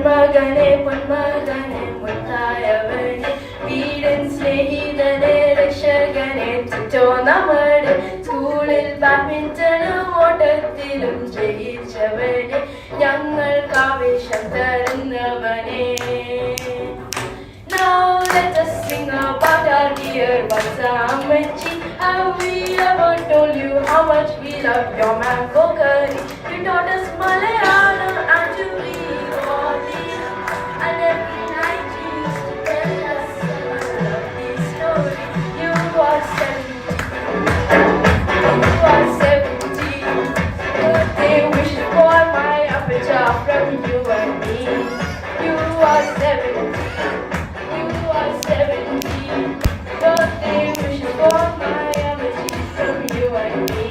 മകനെ പൊന്മകനെ മുത്തായവനെ വീരൻ സ്നേഹിതനെ രക്ഷകനെ ചുറ്റോ നമ്മുടെ സ്കൂളിൽ ബാഡ്മിന്റണും ഓട്ടത്തിലും ജയിച്ചവനെ ഞങ്ങൾക്ക് ആവേശം തരുന്നവനെ. Now let us sing about our dear Basamachi. Have we ever told you how much we love your mango curry? You taught us Malayalam and to read Audi. And every night you used to tell us a lovely story. You are 70. Birthday wish for my aperture from you and me. You are 70. Birthday wish for my aperture from you and me.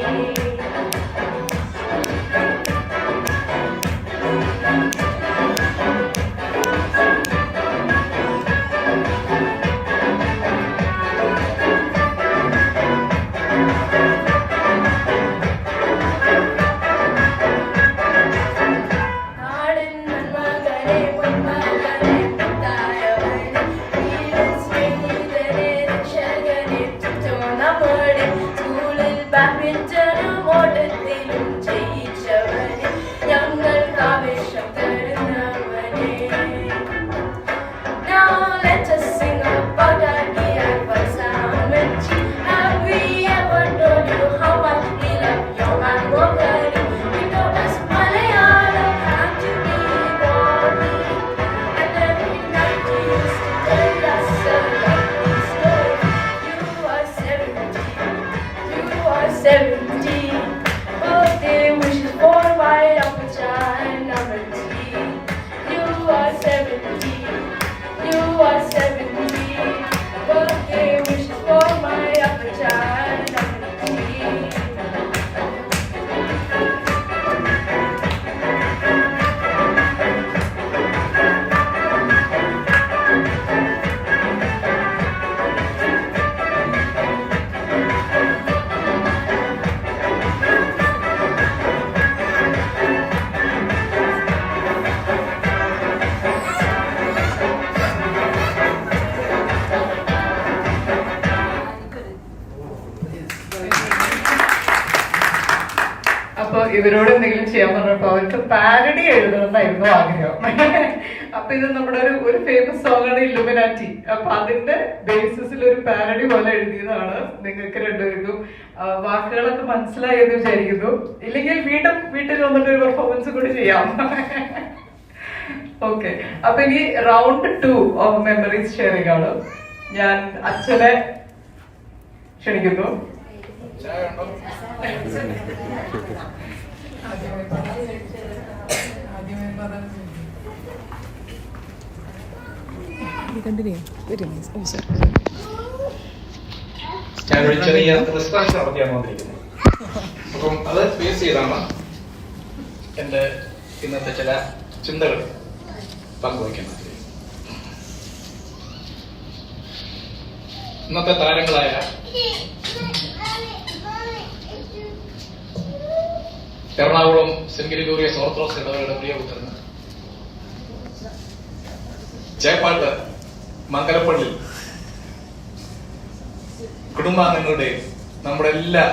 അപ്പൊ ഇവരോട് എന്തെങ്കിലും ചെയ്യാൻ പറഞ്ഞപ്പോ അവർക്ക് parody എഴുതണമെന്നായിരുന്നു ആഗ്രഹം. അപ്പൊ ഇത് നമ്മുടെ ഒരു ഫേമസ് സോങ് ആണ് ഇല്ലുമിനാറ്റി. അപ്പൊ അതിന്റെ ബേസിസിൽ ഒരു പാരഡി പോലെ എഴുതിയതാണ്. നിങ്ങൾക്ക് രണ്ടുപേർക്കും വാക്കുകളൊക്കെ മനസ്സിലായി എന്ന് വിചാരിക്കുന്നു. ഇല്ലെങ്കിൽ വീട്ടിൽ വന്നിട്ട് ഒരു പെർഫോമൻസ് കൂടി ചെയ്യാം. ഓക്കെ, അപ്പൊ ഇനി റൗണ്ട് 2 ഓഫ് മെമ്മറീസ് ഷെയറിംഗ് ആണ്. ഞാൻ അച്ഛനെ ക്ഷണിക്കുന്നു. ഞാനൊരു ചെറിയ റിസർച്ച് നടത്തിയാണ് വന്നിരിക്കുന്നത്. അപ്പം അത് ബേസ് ചെയ്താണ് എൻ്റെ ഇന്നത്തെ ചില ചിന്തകൾ പങ്കുവയ്ക്കാൻ ആഗ്രഹിക്കുന്നത്. ഇന്നത്തെ താരങ്ങളായ എറണാകുളം സെന്റ് ഗ്രിഗോറിയസ് ഓർത്തഡോക്സ് ഇടവകയുടെ പ്രിയപുത്രന്, ചേപ്പാട്ട് മംഗലപ്പള്ളി കുടുംബാംഗങ്ങളുടെയും നമ്മുടെ എല്ലാ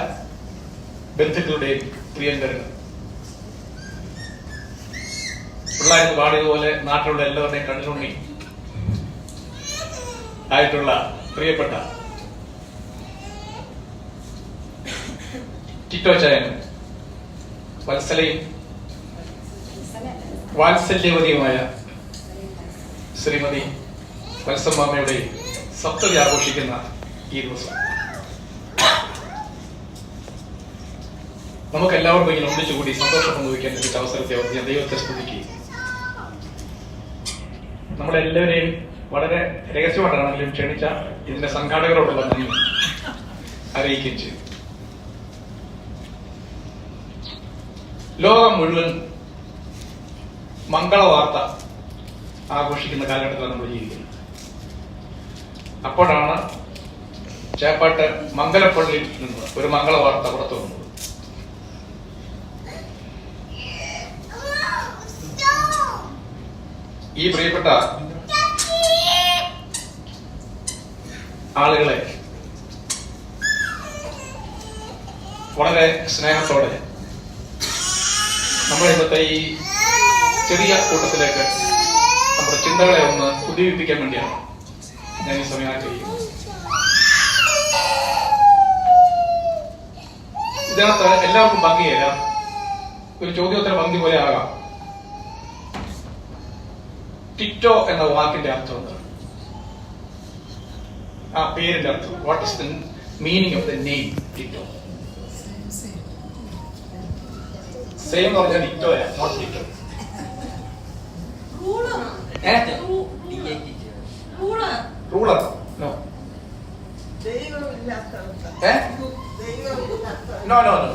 ബന്ധുക്കളുടെയും പ്രിയങ്കരങ്ങൾ, പിള്ളേർക്ക് പാടിയതുപോലെ നാട്ടിലുള്ള എല്ലാവരുടെയും കണ്ണിലുണ്ണി ആയിട്ടുള്ള പ്രിയപ്പെട്ട ടിറ്റോ ചായനും വത്സലയും വാത്സല്യവതിയുമായ ശ്രീമതി വത്സമ്മാമ്മയുടെ സപ്തതി ആഘോഷിക്കുന്ന ഈ ദിവസം നമുക്ക് എല്ലാവർക്കും ഇങ്ങനെ ഒന്നിച്ചുകൂടി സന്തോഷം പങ്കുവയ്ക്കാൻ ലഭിച്ച അവസരത്തെ ഞാൻ ദൈവത്തെ സ്തുതിക്കുകയും നമ്മളെല്ലാവരെയും വളരെ രഹസ്യമായിട്ടാണെങ്കിലും ക്ഷണിച്ച ഇതിന്റെ സംഘാടകരോടുള്ള നന്ദി അറിയിക്കുകയും ചെയ്തു. ലോകം മുഴുവൻ മംഗളവാർത്ത ആഘോഷിക്കുന്ന കാലഘട്ടത്തിലാണ് നമ്മൾ ജീവിക്കുന്നത്. അപ്പോഴാണ് ചേപ്പാട്ട് മംഗലപ്പള്ളിയിൽ നിന്ന് ഒരു മംഗളവാർത്ത പുറത്തു വന്നത്. ഈ പ്രിയപ്പെട്ട ആളുകളെ വളരെ സ്നേഹത്തോടെ നമ്മൾ ഇന്നത്തെ ഈ ചെറിയ കൂട്ടത്തിലേക്ക് നമ്മുടെ ചിന്തകളെ ഒന്ന് ഉദ്ദീപിപ്പിക്കാൻ വേണ്ടിയാണ് ഞാൻ ഈ സമയം ആഗ്രഹിക്കുന്നത്. ഇതിനകത്ത് എല്ലാവർക്കും പങ്കുചേരാ ഒരു ചോദ്യോത്തര പങ്ക്തി പോലെ ആകാം. ടിറ്റോ എന്ന വാക്കിന്റെ അർത്ഥം എന്താണ്? ആ പേരിന്റെ അർത്ഥം. What is the meaning of the name Tito? Same എന്ന് പറഞ്ഞാൽ ടിറ്റോയാ, not Tito. Ruler? No. No no no.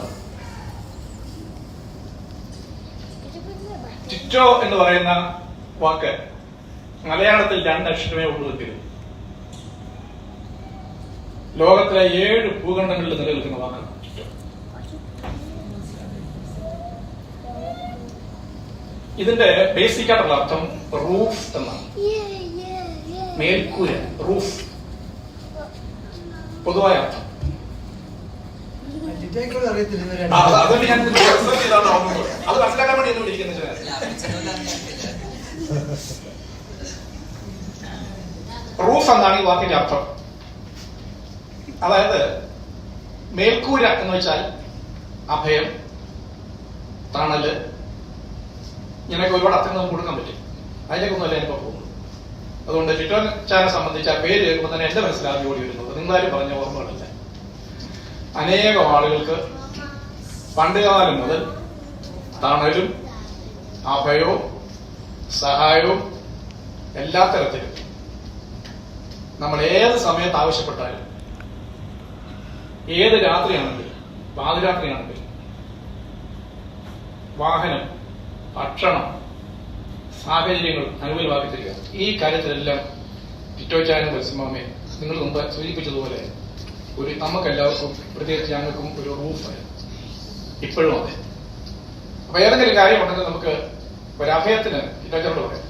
Tito എന്ന് പറയുന്ന വാക്ക് മലയാളത്തിൽ 2 അക്ഷരമേ ഉള്ളൂ. ലോകത്തിലെ 7 ഭൂഖണ്ഡങ്ങളിൽ നിലനിൽക്കുന്ന വാക്കാണ് ടിറ്റോ. ഇതിന്റെ ബേസിക് ആയിട്ടുള്ള അർത്ഥം റൂഫ് എന്നാണ്. മേൽക്കൂര, റൂഫ് പൊതുവായ അർത്ഥം. അതുകൊണ്ട് ഞാൻ അത് മനസ്സിലാക്കാൻ വേണ്ടി എന്ന് വിളിക്കുന്നത്. റൂഫ് എന്നാണ് ഈ വാക്കിന്റെ അർത്ഥം. അതായത് മേൽക്കൂര എന്ന് വെച്ചാൽ അഭയം, തണല്, ഇങ്ങനെയൊക്കെ ഒരുപാട് അർത്ഥങ്ങൾ നമുക്ക് കൊടുക്കാൻ പറ്റും. അതിലേക്കൊന്നുമല്ല ഞാനിപ്പോ പോകുന്നത്. അതുകൊണ്ട് ടിറ്റോ ചാനെ സംബന്ധിച്ച് ആ പേര് കേൾക്കുമ്പോൾ തന്നെ എന്റെ മനസ്സിലാക്കി ഓടി വരുന്നത് നിങ്ങളാരും പറഞ്ഞ ഓർമ്മകളല്ല. അനേകം ആളുകൾക്ക് പണ്ടുകാലം മുതൽ തണലും അഭയവും സഹായവും എല്ലാ തരത്തിലും നമ്മൾ ഏത് സമയത്ത് ആവശ്യപ്പെട്ടാലും, ഏത് രാത്രിയാണെങ്കിലും, പാതിരാത്രിയാണെങ്കിലും, വാഹനം, ഭക്ഷണം, സാഹചര്യങ്ങൾ അനുകൂലമാക്കി തരിക. ഈ കാര്യത്തിലെല്ലാം ടിറ്റോ ചാനും വത്സമ്മാമ്മയും നിങ്ങൾ മുമ്പ് സൂചിപ്പിച്ചതുപോലെ ഒരു നമുക്കെല്ലാവർക്കും, പ്രത്യേകിച്ച് ഞങ്ങൾക്കും ഒരു റൂഫായി ഇപ്പോഴും അതെ. അപ്പൊ ഏതെങ്കിലും കാര്യമുണ്ടെങ്കിൽ നമുക്ക് ഒരു അഭയത്തിന് ടിറ്റോ ചാനോട് പറയാം,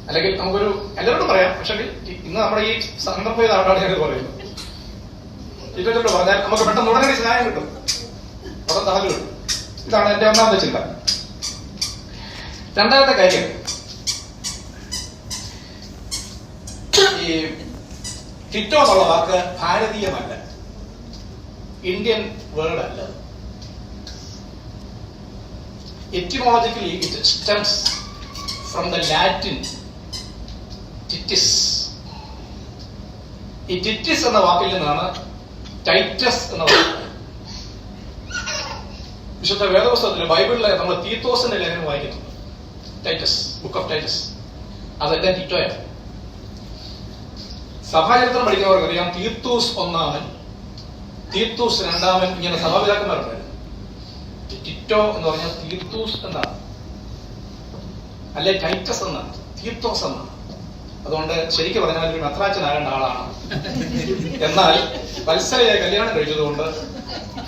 അല്ലെങ്കിൽ നമുക്കൊരു എല്ലാവരോടും പറയാം. പക്ഷെ ഇന്ന് നമ്മുടെ ഈ സന്ദർഭം ഇതാണ് ഞങ്ങൾ പറയുന്നത്. ടിറ്റോ ചാനോട് പറഞ്ഞാൽ നമുക്ക് പെട്ടെന്ന് ഉടനടി സ്നേഹം കിട്ടും, അവിടെ തണല് കിട്ടും. ഇതാണ് എന്റെ ഒന്നാമത്തെ ചിന്ത. രണ്ടാമത്തെ കാര്യം, ഈ ടിറ്റോ എന്നുള്ള വാക്ക് ഭാരതീയമല്ല, ഇന്ത്യൻ വേർഡ് അല്ല. Etymologically it stems from the Latin titis. ഈ ടിറ്റിസ് എന്ന വാക്കിൽ നിന്നാണ് ടൈറ്റസ് എന്ന വാക്ക്. വിശുദ്ധ വേദപുസ്തകത്തിലെ ബൈബിളിലെ നമ്മൾ തീത്തോസിന്റെ ലേഖനം വായിക്കുന്നു. ടൈറ്റസ്, ബുക്ക് ഓഫ് ടൈറ്റസ്, അതെല്ലാം ടിറ്റോയാണ്. സഭാചരിത്രം പഠിക്കുന്നവർക്ക് അറിയാം, തീർത്തൂസ് ഒന്നാമൻ, തീർത്തൂസ് രണ്ടാമൻ, ഇങ്ങനെ സഭാപിതാക്കന്മാരുണ്ടായിരുന്നു. ടിറ്റോ എന്ന് പറഞ്ഞാൽ തീർത്തൂസ് എന്നാണ്, അല്ലെ ടൈറ്റസ് എന്നാണ്, തീർത്തോസ് എന്നാണ്. അതുകൊണ്ട് ശരിക്കും പറഞ്ഞാൽ ഒരു മെത്രാച്ചനാകേണ്ട ആളാണ്. എന്നാൽ വത്സലയെ കല്യാണം കഴിച്ചതുകൊണ്ട്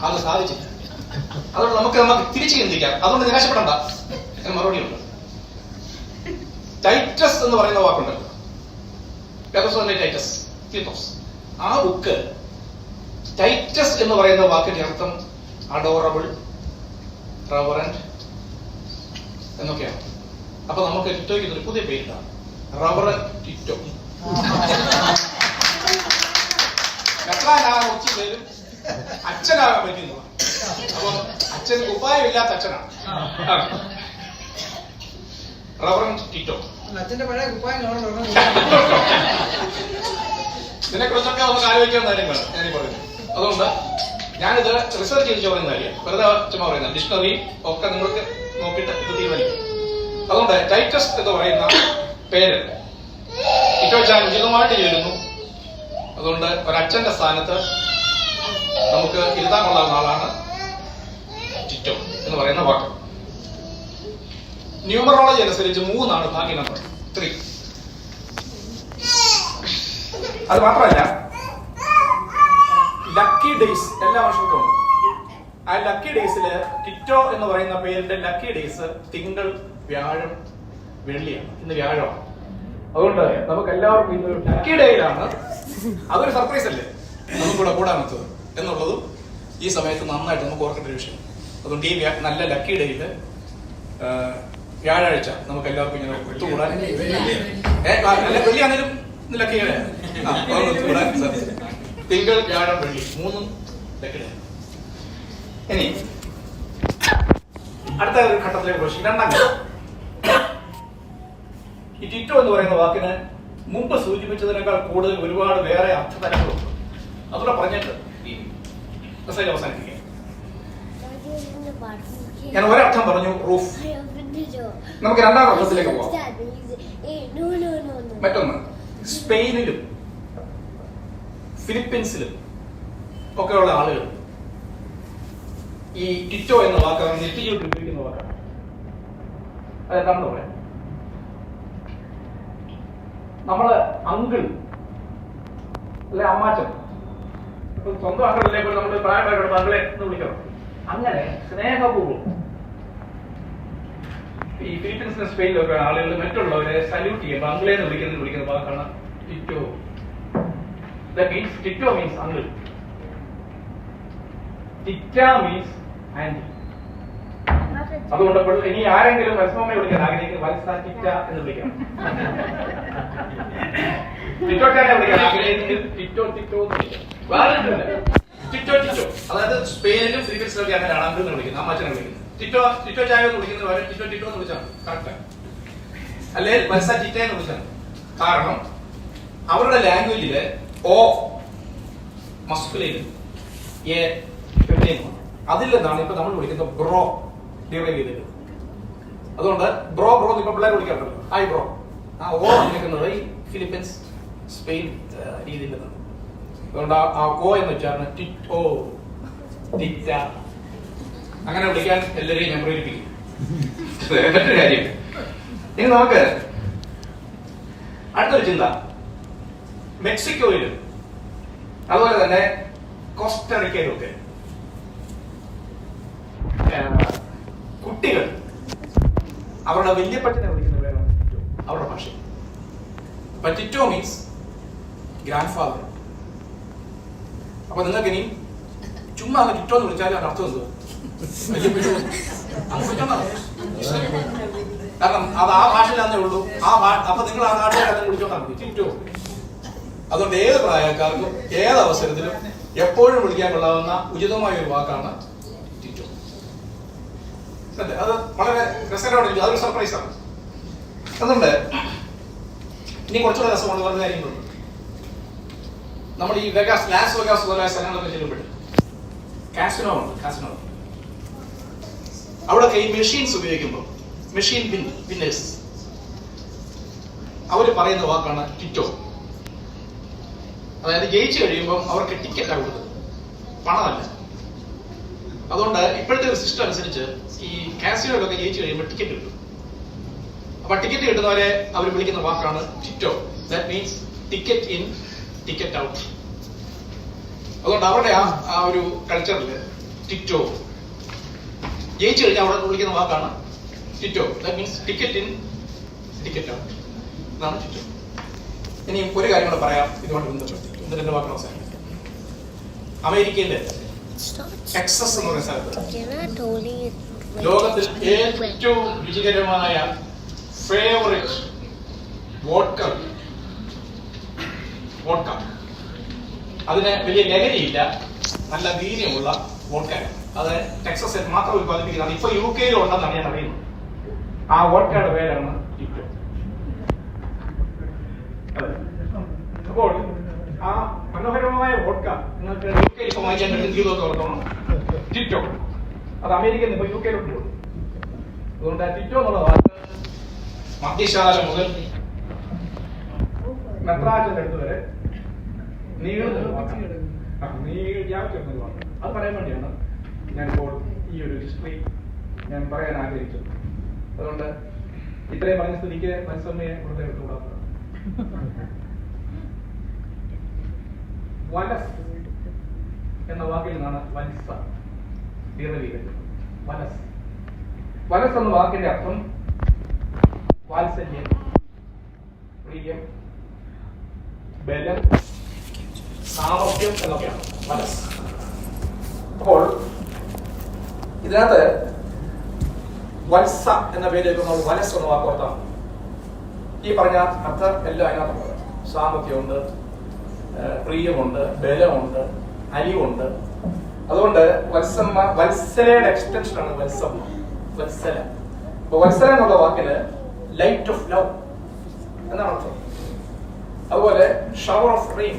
അത് സാധിച്ചില്ല. അതുകൊണ്ട് നമുക്ക് തിരിച്ചു ചിന്തിക്കാം. അതുകൊണ്ട് നിരാശപ്പെടണ്ട എന്ന് മറുപടിയുണ്ട്. ടൈറ്റസ് എന്ന് പറയുന്ന വാക്കുണ്ടല്ലോ, ടൈറ്റസ്, തീത്തോസ്. ആ ബുക്ക് ടൈറ്റസ് എന്ന് പറയുന്ന വാക്കിന്റെ അർത്ഥം അഡോറബിൾ, റവറൻറ്റ് എന്നൊക്കെയാണ്. അപ്പൊ നമുക്ക് ടിറ്റോയ്ക്ക് ഒരു പുതിയ പേരിട്ടാണ് റവറൻ ടിറ്റോ. മെത്രാനാകാൻ കുറച്ച് പേരും അച്ഛനാകാൻ പറ്റുന്നു. അപ്പൊ അച്ഛന് ഉപായമില്ലാത്ത അച്ഛനാണ് റവറൻ ടിറ്റോ. അച്ഛന്റെ പഴയ കുപ്പായം ഇതിനെക്കുറിച്ചൊക്കെ നമുക്ക് ആലോചിക്കാവുന്ന കാര്യങ്ങൾ ഞാൻ പറയുന്നത്. അതുകൊണ്ട് ഞാനിത് റിസർച്ച് ചെയ്ത് പറയുന്ന കാര്യം, വെറുതെ ചുമ്മാ പറയുന്ന ഡിക്ഷണറി ഒക്കെ നിങ്ങൾക്ക് നോക്കിയിട്ട് ഇത് തീരുമാനിക്കും. അതുകൊണ്ട് ടൈറ്റസ് എന്ന് പറയുന്ന പേര് ടിറ്റോച്ചാൻ ഉചിതമായിട്ട് ചേരുന്നു. അതുകൊണ്ട് ഒരച്ഛന്റെ സ്ഥാനത്ത് നമുക്ക് ഇരുത്താൻ കൊള്ളാവുന്ന ആളാണ് ടിറ്റോ എന്ന് പറയുന്ന വാക്ക്. ന്യൂമറോളജി അനുസരിച്ച് 3 ഭാഗ്യ നമ്പർ 3. അത് മാത്രമല്ല ലക്കി ഡേയ്സ് എല്ലാ വർഷവും ഉണ്ട്. ആ ലക്കി ഡേയ്സിൽ ടിറ്റോ എന്ന് പറയുന്ന പേരിന്റെ ലക്കി ഡേയ്സ് തിങ്കൾ, വ്യാഴം, വെള്ളിയാണ്. ഇന്ന് വ്യാഴമാണ്. അതുകൊണ്ട് നമുക്ക് എല്ലാവർക്കും ഇന്നൊരു ലക്കി ഡേയിലാണ്. അതൊരു സർപ്രൈസ് അല്ലേ നമുക്കിവിടെ കൂടാൻ പറ്റുന്നത് എന്നുള്ളതും ഈ സമയത്ത് നന്നായിട്ട് നമുക്ക് ഓർക്കേണ്ട ഒരു വിഷയം. അതുകൊണ്ട് ഈ നല്ല ലക്കി ഡേയില് വ്യാഴാഴ്ച നമുക്ക് എല്ലാവർക്കും ഇങ്ങനെ ഒത്തുകൂടാൻ, അല്ല വെള്ളിയാണെങ്കിലും ലക്കി ഡേ ഒത്തുകൂടാൻ സാധിക്കും. തിങ്കൾ, വ്യാഴം, വെള്ളി 3 ലക്കി ഡേ. ഇനി അടുത്ത ഒരു ഘട്ടത്തിലേക്ക് പ്രവേശിക്കും. 2ാം ഘട്ടം. ഈ ടിറ്റോ എന്ന് പറയുന്ന വാക്കിന് മുമ്പ് സൂചിപ്പിച്ചതിനേക്കാൾ കൂടുതൽ ഒരുപാട് വേറെ അർത്ഥതലങ്ങളുണ്ട്. അതുകൂടെ പറഞ്ഞിട്ട് ഈ മെസ്സേജ് അവസാനിപ്പിക്കുക. ഞാൻ ഒരർത്ഥം പറഞ്ഞു, റൂഫ്. നമുക്ക് 2ാം അർത്ഥത്തിലേക്ക് പോവാം. മറ്റൊന്ന്, സ്പെയിനിലും ഫിലിപ്പീൻസിലും ഒക്കെയുള്ള ആളുകൾ ഈ ടിറ്റോ എന്ന വാക്ക് നിത്യജീവിതത്തിൽ ഉപയോഗിക്കുന്ന വാക്കാണ്. അതെന്താണെന്ന് പറയാം. നമ്മള് അങ്കിൾ അല്ലെ അമ്മാച്ചൻ, സ്വന്തം അങ്കിളിലേക്ക് നമ്മൾ പ്രായമായിട്ടുള്ള അങ്കിളെ എന്ന് വിളിക്കണം. അങ്ങനെ സ്നേഹപൂർവ്വം ഈ ഫിലിപ്പീൻസിലും സ്പെയിനിലൊക്കെ ആളുകൾ മറ്റുള്ളവരെ സല്യൂട്ട് ചെയ്യുമ്പോൾ അങ്കിളെന്ന് വിളിക്കുന്ന വാക്കാണ് Tito. That means Tito means uncle. Tita means auntie. അതുകൊണ്ട് ഇനി ആരെങ്കിലും വത്സമ്മയെ വിളിക്കാൻ ആഗ്രഹിക്കുന്നത് വത്സ ടിറ്റ എന്ന് വിളിക്കണം. ടിറ്റോട്ടാനെ വിളിക്കാൻ ആഗ്രഹിക്കുന്നത് ടിറ്റോ ടിറ്റോ ടിറ്റോ ടിറ്റോ. അതായത് സ്പെയിനിലും ഫിലിപ്പീൻസിലൊക്കെ അങ്ങനെയാണ് അങ്കിൾ എന്ന് വിളിക്കുന്നത്, അമ്മാച്ചനെ വിളിക്കുന്നത്. ടിറ്റോ ടിറ്റോ ചായ എന്ന് വിളിക്കുന്നത് വരെ ടിറ്റോ ടിറ്റോ എന്ന് വിളിച്ചാണ് കറക്റ്റ്. അല്ലെ വത്സ ടിറ്റ എന്ന് വിളിച്ചാണ്. കാരണം അവരുടെ ലാംഗ്വേജില് ഓ മസ്കുലൈനും എ ഫെമിനൈനുമാണ്. അതിൽ നിന്നാണ് ഇപ്പൊ നമ്മൾ വിളിക്കുന്ന ബ്രോ ഡിറൈവ് ചെയ്തത്. അതുകൊണ്ട് ബ്രോ ബ്രോ ഇപ്പൊ പിള്ളേർ വിളിക്കാറുണ്ടല്ലോ, ഹായ് ബ്രോ. ആ ഓ വിളിക്കുന്നത് ഈ ഫിലിപ്പീൻസ്, സ്പെയിൻ രീതിയിൽ നിന്നാണ്. അതുകൊണ്ട് ആ ഓ എന്ന് വെച്ചാണ് ടിറ്റോ, ടിറ്റ. അങ്ങനെ വിളിക്കാൻ എല്ലാവരെയും ഞാൻ പ്രേരിപ്പിക്കും. മറ്റൊരു കാര്യം, ഇനി നമുക്ക് അടുത്തൊരു ചിന്ത. മെക്സിക്കോയിലും അതുപോലെ തന്നെ കോസ്റ്ററിക്കയിലൊക്കെ കുട്ടികൾ അവരുടെ വല്യപ്പച്ചനെ വിളിക്കുന്ന പേരാണ് ടിറ്റോ അവരുടെ ഭാഷ. അപ്പൊ ടിറ്റോ മീൻസ് ഗ്രാൻഡ് ഫാദർ. അപ്പൊ നിങ്ങൾക്ക് ഇനി ചുമ്മാ ടിറ്റോ എന്ന് വിളിച്ചാലും അതിന്റെ അർത്ഥം എന്തുവാ? കാരണം അത് ആ ഭാഷയിലാന്നേ ഉള്ളൂ. അപ്പൊ നിങ്ങൾ ആ നാട്ടുകാരെ വിളിച്ചോണ്ടാ മതി ടിറ്റോ. അതുകൊണ്ട് ഏത് പ്രായക്കാർക്കും ഏത് അവസരത്തിലും എപ്പോഴും വിളിക്കാൻ കൊള്ളാവുന്ന ഉചിതമായ ഒരു വാക്കാണ് ടിറ്റോ. അത് വളരെ രസകരമാണ്. അതൊരു സർപ്രൈസാണ്. അതുകൊണ്ട് ഇനി കുറച്ചുകൂടെ രസമാണ് പറഞ്ഞ കാര്യങ്ങളുണ്ട്. നമ്മൾ ഈ വെഗാസ്, ലാസ് വെഗാസ് പോലെ സ്ഥലങ്ങളൊക്കെ ചെല്ലുമ്പോഴും കാസിനോ ഉണ്ട്. കാസിനോ അവിടെയൊക്കെ ഈ മെഷീൻസ് ഉപയോഗിക്കുമ്പോൾ മെഷീൻ വിന്നേഴ്സ് അവർ പറയുന്ന വാക്കാണ് ടിറ്റോ. അതായത് ജയിച്ചു കഴിയുമ്പോൾ അവർക്ക് ടിക്കറ്റാണ് കൊടുത്തത്, പണമല്ല. അതുകൊണ്ട് ഇപ്പോഴത്തെ ഒരു സിസ്റ്റം അനുസരിച്ച് ഈ കാസിനോയിലൊക്കെ ജയിച്ചു കഴിയുമ്പോൾ ടിക്കറ്റ് കിട്ടും. അപ്പൊ ടിക്കറ്റ് കിട്ടുന്നവരെ അവർ വിളിക്കുന്ന വാക്കാണ് Tito. That means ticket in, ticket out. അതുകൊണ്ട് അവരുടെ ആ ഒരു കൾച്ചറിൽ ടിറ്റോ ജയിച്ചു കഴിഞ്ഞാൽ അവിടെ വിളിക്കുന്ന വാക്കാണ് Tito. That means ticket in, ticket out. ഇതാണ് ടിറ്റോ. ഇനി ഒരു കാര്യം കൂടെ പറയാം ഇതുകൊണ്ട് ബന്ധപ്പെട്ട്. എന്നിട്ട് എന്റെ വാക്കുകൾ അവസാനിപ്പിക്കാം. അമേരിക്കയിലെ ടെക്സസ് എന്ന് പറയുന്ന സ്ഥലത്ത് ലോകത്തിൽ ഏറ്റവും രുചികരമായ ഫേവറേറ്റ് വോഡ്ക, അതിന് വലിയ ലഹരിയില്ല, നല്ല വീര്യമുള്ള വോഡ്ക. അത് ടെക്സസിൽ മാത്രം ഉത്പാദിപ്പിക്കുന്നത്. ഇപ്പൊ UK ഉണ്ടെന്നാണ് ഞാൻ അറിയുന്നത്. ആ വോഡ്കയുടെ പേരാണ് ടിറ്റോ. അപ്പോൾ ആ മനോഹരമായ വോഡ്ക നിങ്ങൾക്ക് UK ഇപ്പൊ വാങ്ങിക്കാൻ കഴിയും. ജീവിതമൊക്കെ ഓർത്തോണം. ടിറ്റോ അത് അമേരിക്കയിൽ നിന്ന് ഇപ്പൊ UK പോകും. അതുകൊണ്ട് ടിറ്റോ എന്നുള്ള വാക്ക് മദ്യശാല മുതൽ മെത്രാജന്റെ അടുത്ത് വരെ നീളുന്ന വാക്കാണ്. അത് പറയാൻ വേണ്ടിയാണ് ഞാനിപ്പോൾ ഈ ഒരു ഹിസ്റ്ററി ഞാൻ പറയാൻ ആഗ്രഹിച്ചത്. അതുകൊണ്ട് ഇത്രയും പറഞ്ഞ സ്ഥിതിക്ക് മനസ്സമ്മയെ കൂടുതൽ എടുത്തുകൂടാത്തത്. വലസ് എന്ന വാക്കിൽ നിന്നാണ് വത്സ ദീർഘവീകരിക്കുന്നത്. വലസ് എന്ന വാക്കിന്റെ അർത്ഥം വാത്സല്യം, പ്രിയം, ബലം, സാമർത്ഥ്യം എന്നൊക്കെയാണ് വലസ്. അപ്പോൾ ഇതിനകത്ത് വത്സ എന്ന പേരിലേക്ക് നമ്മൾ വലസ് എന്ന വാക്ക് ഓർത്താണ്. ഈ പറഞ്ഞ അർത്ഥം എല്ലാം അതിനകത്തുണ്ട്. സാമർത്ഥ്യമുണ്ട്, പ്രിയമുണ്ട്, ബലമുണ്ട്, അലിവുണ്ട്. അതുകൊണ്ട് വത്സമ്മ, വത്സലയുടെ എക്സ്റ്റൻഷനാണ് വത്സമ്മ, വത്സല. അപ്പൊ വത്സല എന്നുള്ള വാക്കിന് ലൈറ്റ് ഓഫ് ലവ് എന്നാണ് അർത്ഥം. അതുപോലെ ഷവർ ഓഫ് റെയിൻ,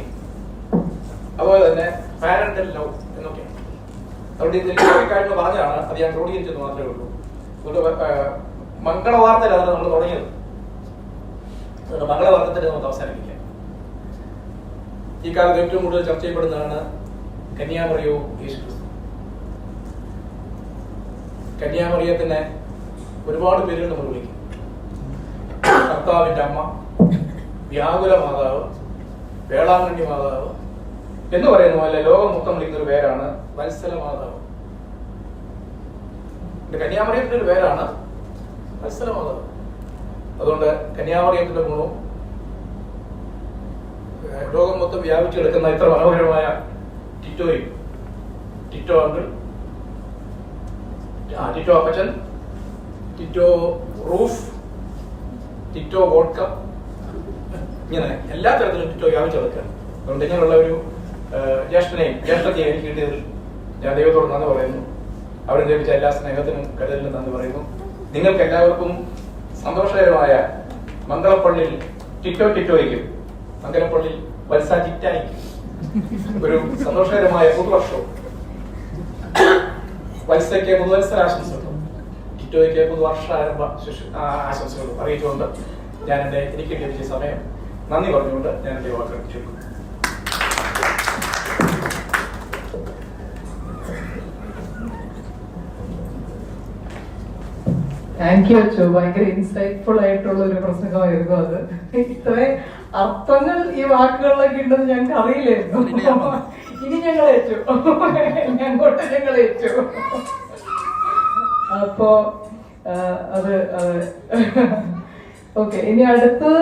അതുപോലെ തന്നെ പാരന്റൽ ലവ് എന്നൊക്കെയാണ്. അതുകൊണ്ട് ഇത് കാര്യങ്ങൾ പറഞ്ഞാണ് അത് ഞാൻ ക്രോഡീകരിച്ചത് മാത്രമേ ഉള്ളൂ. അതുകൊണ്ട് മംഗളവാർത്തയിലാണ് നമ്മൾ തുടങ്ങിയത്. അതുകൊണ്ട് മംഗളവാർത്തത്തിൽ നമുക്ക് അവസാനിപ്പിക്കാം. ഈ കാലത്ത് ഏറ്റവും കൂടുതൽ ചർച്ച ചെയ്യപ്പെടുന്നതാണ് കന്യാമറിയവും യേശുക്രിസ്തു. കന്യാമറിയത്തിനെ ഒരുപാട് പേരുകൾ നമ്മൾ വിളിക്കും. കർത്താവിന്റെ അമ്മ, വ്യാകുല മാതാവ്, വേളാങ്കണ്ണി മാതാവ് എന്ന് പറയുന്ന പോലെ ലോകം മൊത്തം വിളിക്കുന്ന ഒരു പേരാണ് വത്സല മാതാവ്. കന്യാമറിയത്തിന്റെ ഒരു പേരാണ് വത്സല മാതാവ്. അതുകൊണ്ട് കന്യാമറിയത്തിന്റെ ഗുണവും ലോകം മൊത്തം വ്യാപിച്ചു കിടക്കുന്ന ഇത്ര മനോഹരമായ ടിറ്റോയും, ടിറ്റോ അങ്കിൾ, ടിറ്റോ അപ്പച്ചൻ, ടിറ്റോ റൂഫ്, ടിറ്റോ വോഡ്ക, ഇങ്ങനെ എല്ലാ തരത്തിലും ടിറ്റോ വ്യാപിച്ചു കിടക്കുക. അതുകൊണ്ട് ഇങ്ങനെയുള്ള ഒരു ജ്യേഷ്ഠത്തെയും എനിക്ക് കിട്ടിയതിൽ ഞാൻ ദൈവത്തോട് നന്ദി പറയുന്നു. അവിടെ ലഭിച്ച എല്ലാ സ്നേഹത്തിനും കരുതലിനും നന്ദി പറയുന്നു. നിങ്ങൾക്ക് എല്ലാവർക്കും സന്തോഷകരമായ മംഗളപ്പള്ളിയിൽ ടിറ്റോയ്ക്കും മംഗലപ്പള്ളിയിൽ വത്സ ടിറ്റായിക്കും ഒരു സന്തോഷകരമായ പുതുവർഷവും, വത്സയ്ക്ക് പുതുവത്സരാശംസകളും ടിറ്റോയ്ക്ക് പുതുവർഷാരംഭ ആശംസകളും അറിയിച്ചുകൊണ്ട് ഞാൻ എനിക്ക് ലഭിച്ച സമയം നന്ദി പറഞ്ഞുകൊണ്ട് ഞാൻ എന്റെ വാക്കുകൾ ചുരുക്കുന്നു. Thank you Achu. ഭയങ്കര ഇൻസൈറ്റ്ഫുൾ ആയിട്ടുള്ള ഒരു പ്രസംഗമായിരുന്നു അത്. ഇത്രയും അർത്ഥങ്ങൾ ഈ വാക്കുകളിലൊക്കെ ഉണ്ടെന്ന് ഞങ്ങൾക്ക് അറിയില്ലായിരുന്നു. ഇനി ഞങ്ങൾ ഏറ്റു, ഞങ്ങോട്ട് ഞങ്ങൾ ഏറ്റു. അപ്പോ അത് ഓക്കെ. ഇനി അടുത്ത്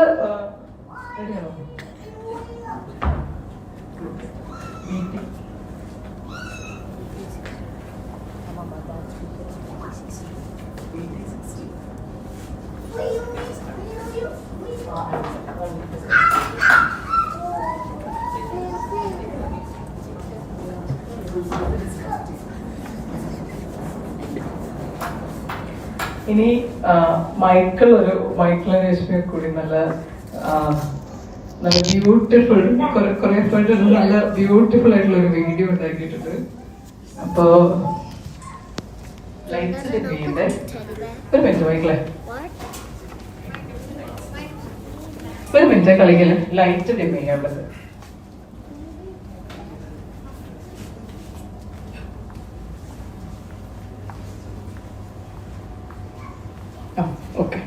ഇനി മൈക്കിൾ രശ്മി കൂടി നല്ല ബ്യൂട്ടിഫുൾ കുറെ നല്ല ബ്യൂട്ടിഫുൾ ആയിട്ടുള്ള ഒരു വീഡിയോ ഉണ്ടാക്കിയിട്ടുണ്ട്. അപ്പോ ലൈറ്റ്സ് ഡിമ്മയുണ്ട്. ഒരു മിനിറ്റ് മൈക്കിളെ, ഒരു മിനിറ്റ് കളിക്കല്ലേ. ലൈറ്റ് ഡിം ചെയ്യാനുള്ളത്. Okay.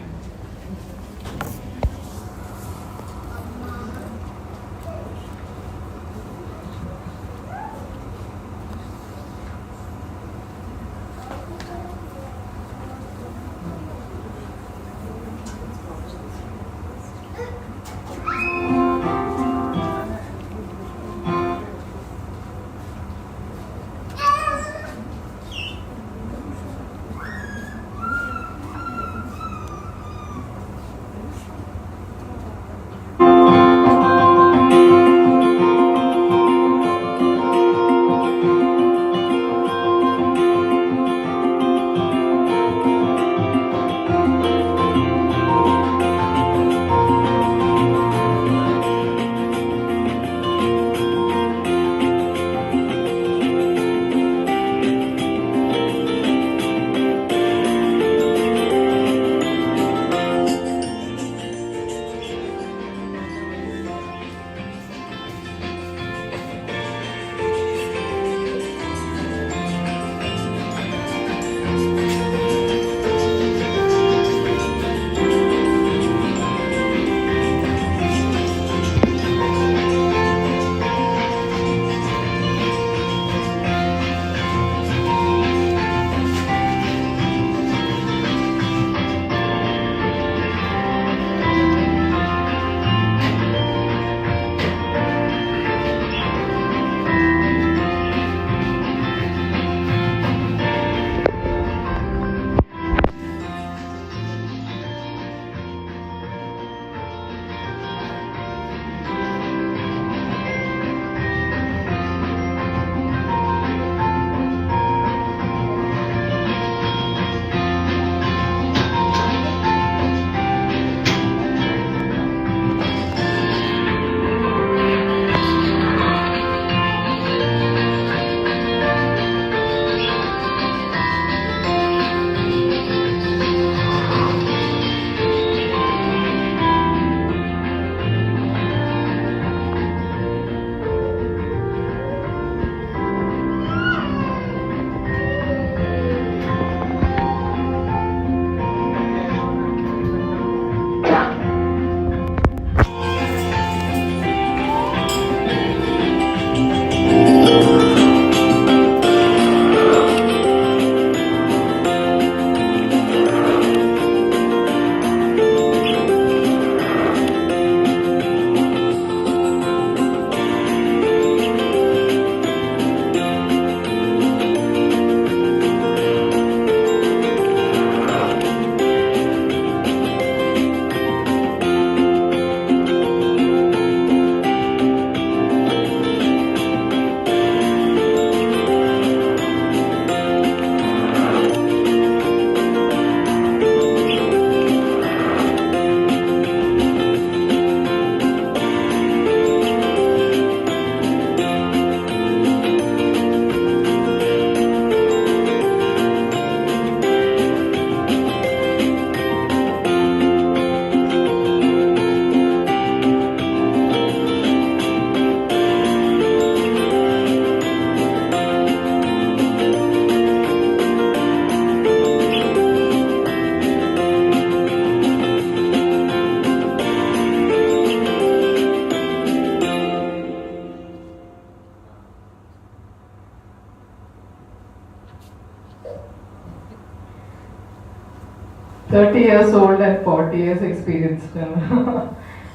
30 years old and 40 years experienced.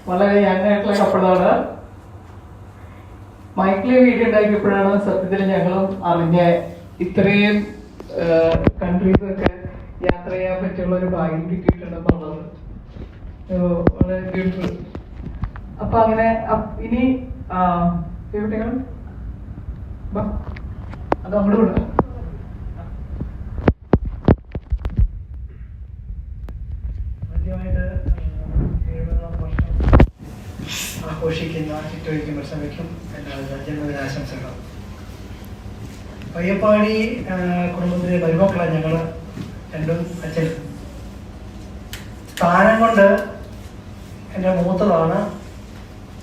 വളരെ യങ് ആയിട്ടുള്ള കപ്പിളാണ്. മൈക്കിളി വീഡിയോ ഉണ്ടാക്കിയപ്പോഴാണ് സത്യത്തിൽ ഞങ്ങളും അറിഞ്ഞ ഇത്രയും കൺട്രീസൊക്കെ യാത്ര ചെയ്യാൻ പറ്റിയുള്ള ഒരു ഭാഗ്യം കിട്ടിയിട്ടുണ്ടെന്നുള്ളത്. വളരെ ബ്യൂട്ടിഫുൾ. അപ്പൊ അങ്ങനെ ഇനി എവിടെയാണ് അത് അങ്ങോട്ട് കൊടുക്കാം. ആദ്യമായിട്ട് 70 വർഷം ആഘോഷിക്കുന്ന ചിറ്റോയ്ക്കും പ്രസംഗിക്കും എല്ലാ ജന്മദിനാശംസകളും. പയ്യപ്പാടി കുടുംബത്തിലെ മരുമക്കളാണ് ഞങ്ങൾ രണ്ടും അച്ഛനും. സ്ഥാനം കൊണ്ട് എൻ്റെ മൂത്തതാണ്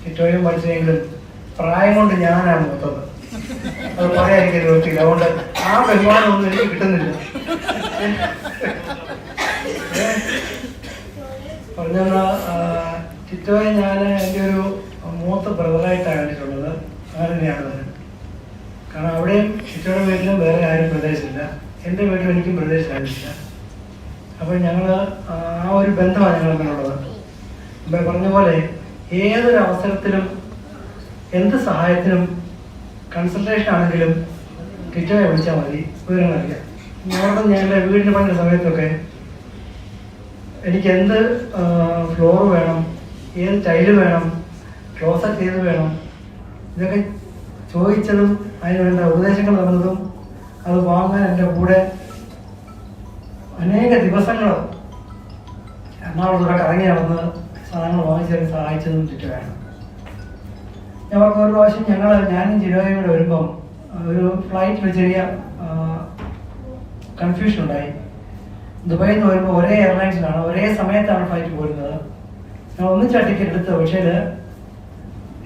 ചിറ്റോയും പഠിച്ചെങ്കിലും പ്രായം കൊണ്ട് ഞാനാണ് മൂത്തത്. അത് പറയാൻ എനിക്ക് നിവൃത്തിയില്ല. അതുകൊണ്ട് ആ ബഹുമാനമൊന്നും എനിക്ക് കിട്ടുന്നില്ല. പറഞ്ഞ ചിറ്റോയെ ഞാൻ എൻ്റെ ഒരു മൂത്ത ബ്രദറായിട്ടാണ് കണ്ടിട്ടുള്ളത്. അങ്ങനെ തന്നെയാണ് വരുന്നത്. കാരണം അവിടെയും ചിറ്റോയുടെ വീട്ടിലും വേറെ ആരും പ്രദേശമില്ല, എൻ്റെ വീട്ടിലും എനിക്കും പ്രദേശമായിരുന്നില്ല. അപ്പോൾ ഞങ്ങൾ ആ ഒരു ബന്ധമാണ് ഞങ്ങൾ തമ്മിലുള്ളത്. അപ്പം പറഞ്ഞ പോലെ ഏതൊരു അവസരത്തിലും എന്ത് സഹായത്തിനും കൺസൾട്ടേഷൻ ആണെങ്കിലും ചിറ്റോയെ വിളിച്ചാൽ മതി, വിവരങ്ങളറിയാം. ഞങ്ങളുടെ വീടിന് പണിയുടെ സമയത്തൊക്കെ എനിക്ക് എന്ത് ഫ്ലോർ വേണം, ഏത് ടൈല് വേണം, ക്ലോസറ്റ് ഏത് വേണം, ഇതൊക്കെ ചോദിച്ചതും അതിന് വേണ്ട ഉപദേശങ്ങൾ തന്നതും അത് വാങ്ങാൻ എൻ്റെ കൂടെ അനേക ദിവസങ്ങൾ എറണാകുളത്തൂടെ കറങ്ങി നടന്ന് സാധനങ്ങൾ വാങ്ങിച്ചതിന് സഹായിച്ചതും ചിറ്റോയാണ്. ഞങ്ങൾക്ക് ഒരു പ്രാവശ്യം ഞാനും ചിറ്റോയും കൂടെ വരുമ്പം ഒരു ഫ്ലൈറ്റിൽ ചെറിയ കൺഫ്യൂഷൻ ഉണ്ടായി. ദുബായിൽ നിന്ന് വരുമ്പോൾ ഒരേ എയർലൈൻസിലാണ്, ഒരേ സമയത്താണ് ഫ്ലൈറ്റ് പോരുന്നത്. ഞങ്ങൾ ഒന്നിച്ചാ ടിക്കറ്റ് എടുത്തത്. പക്ഷേ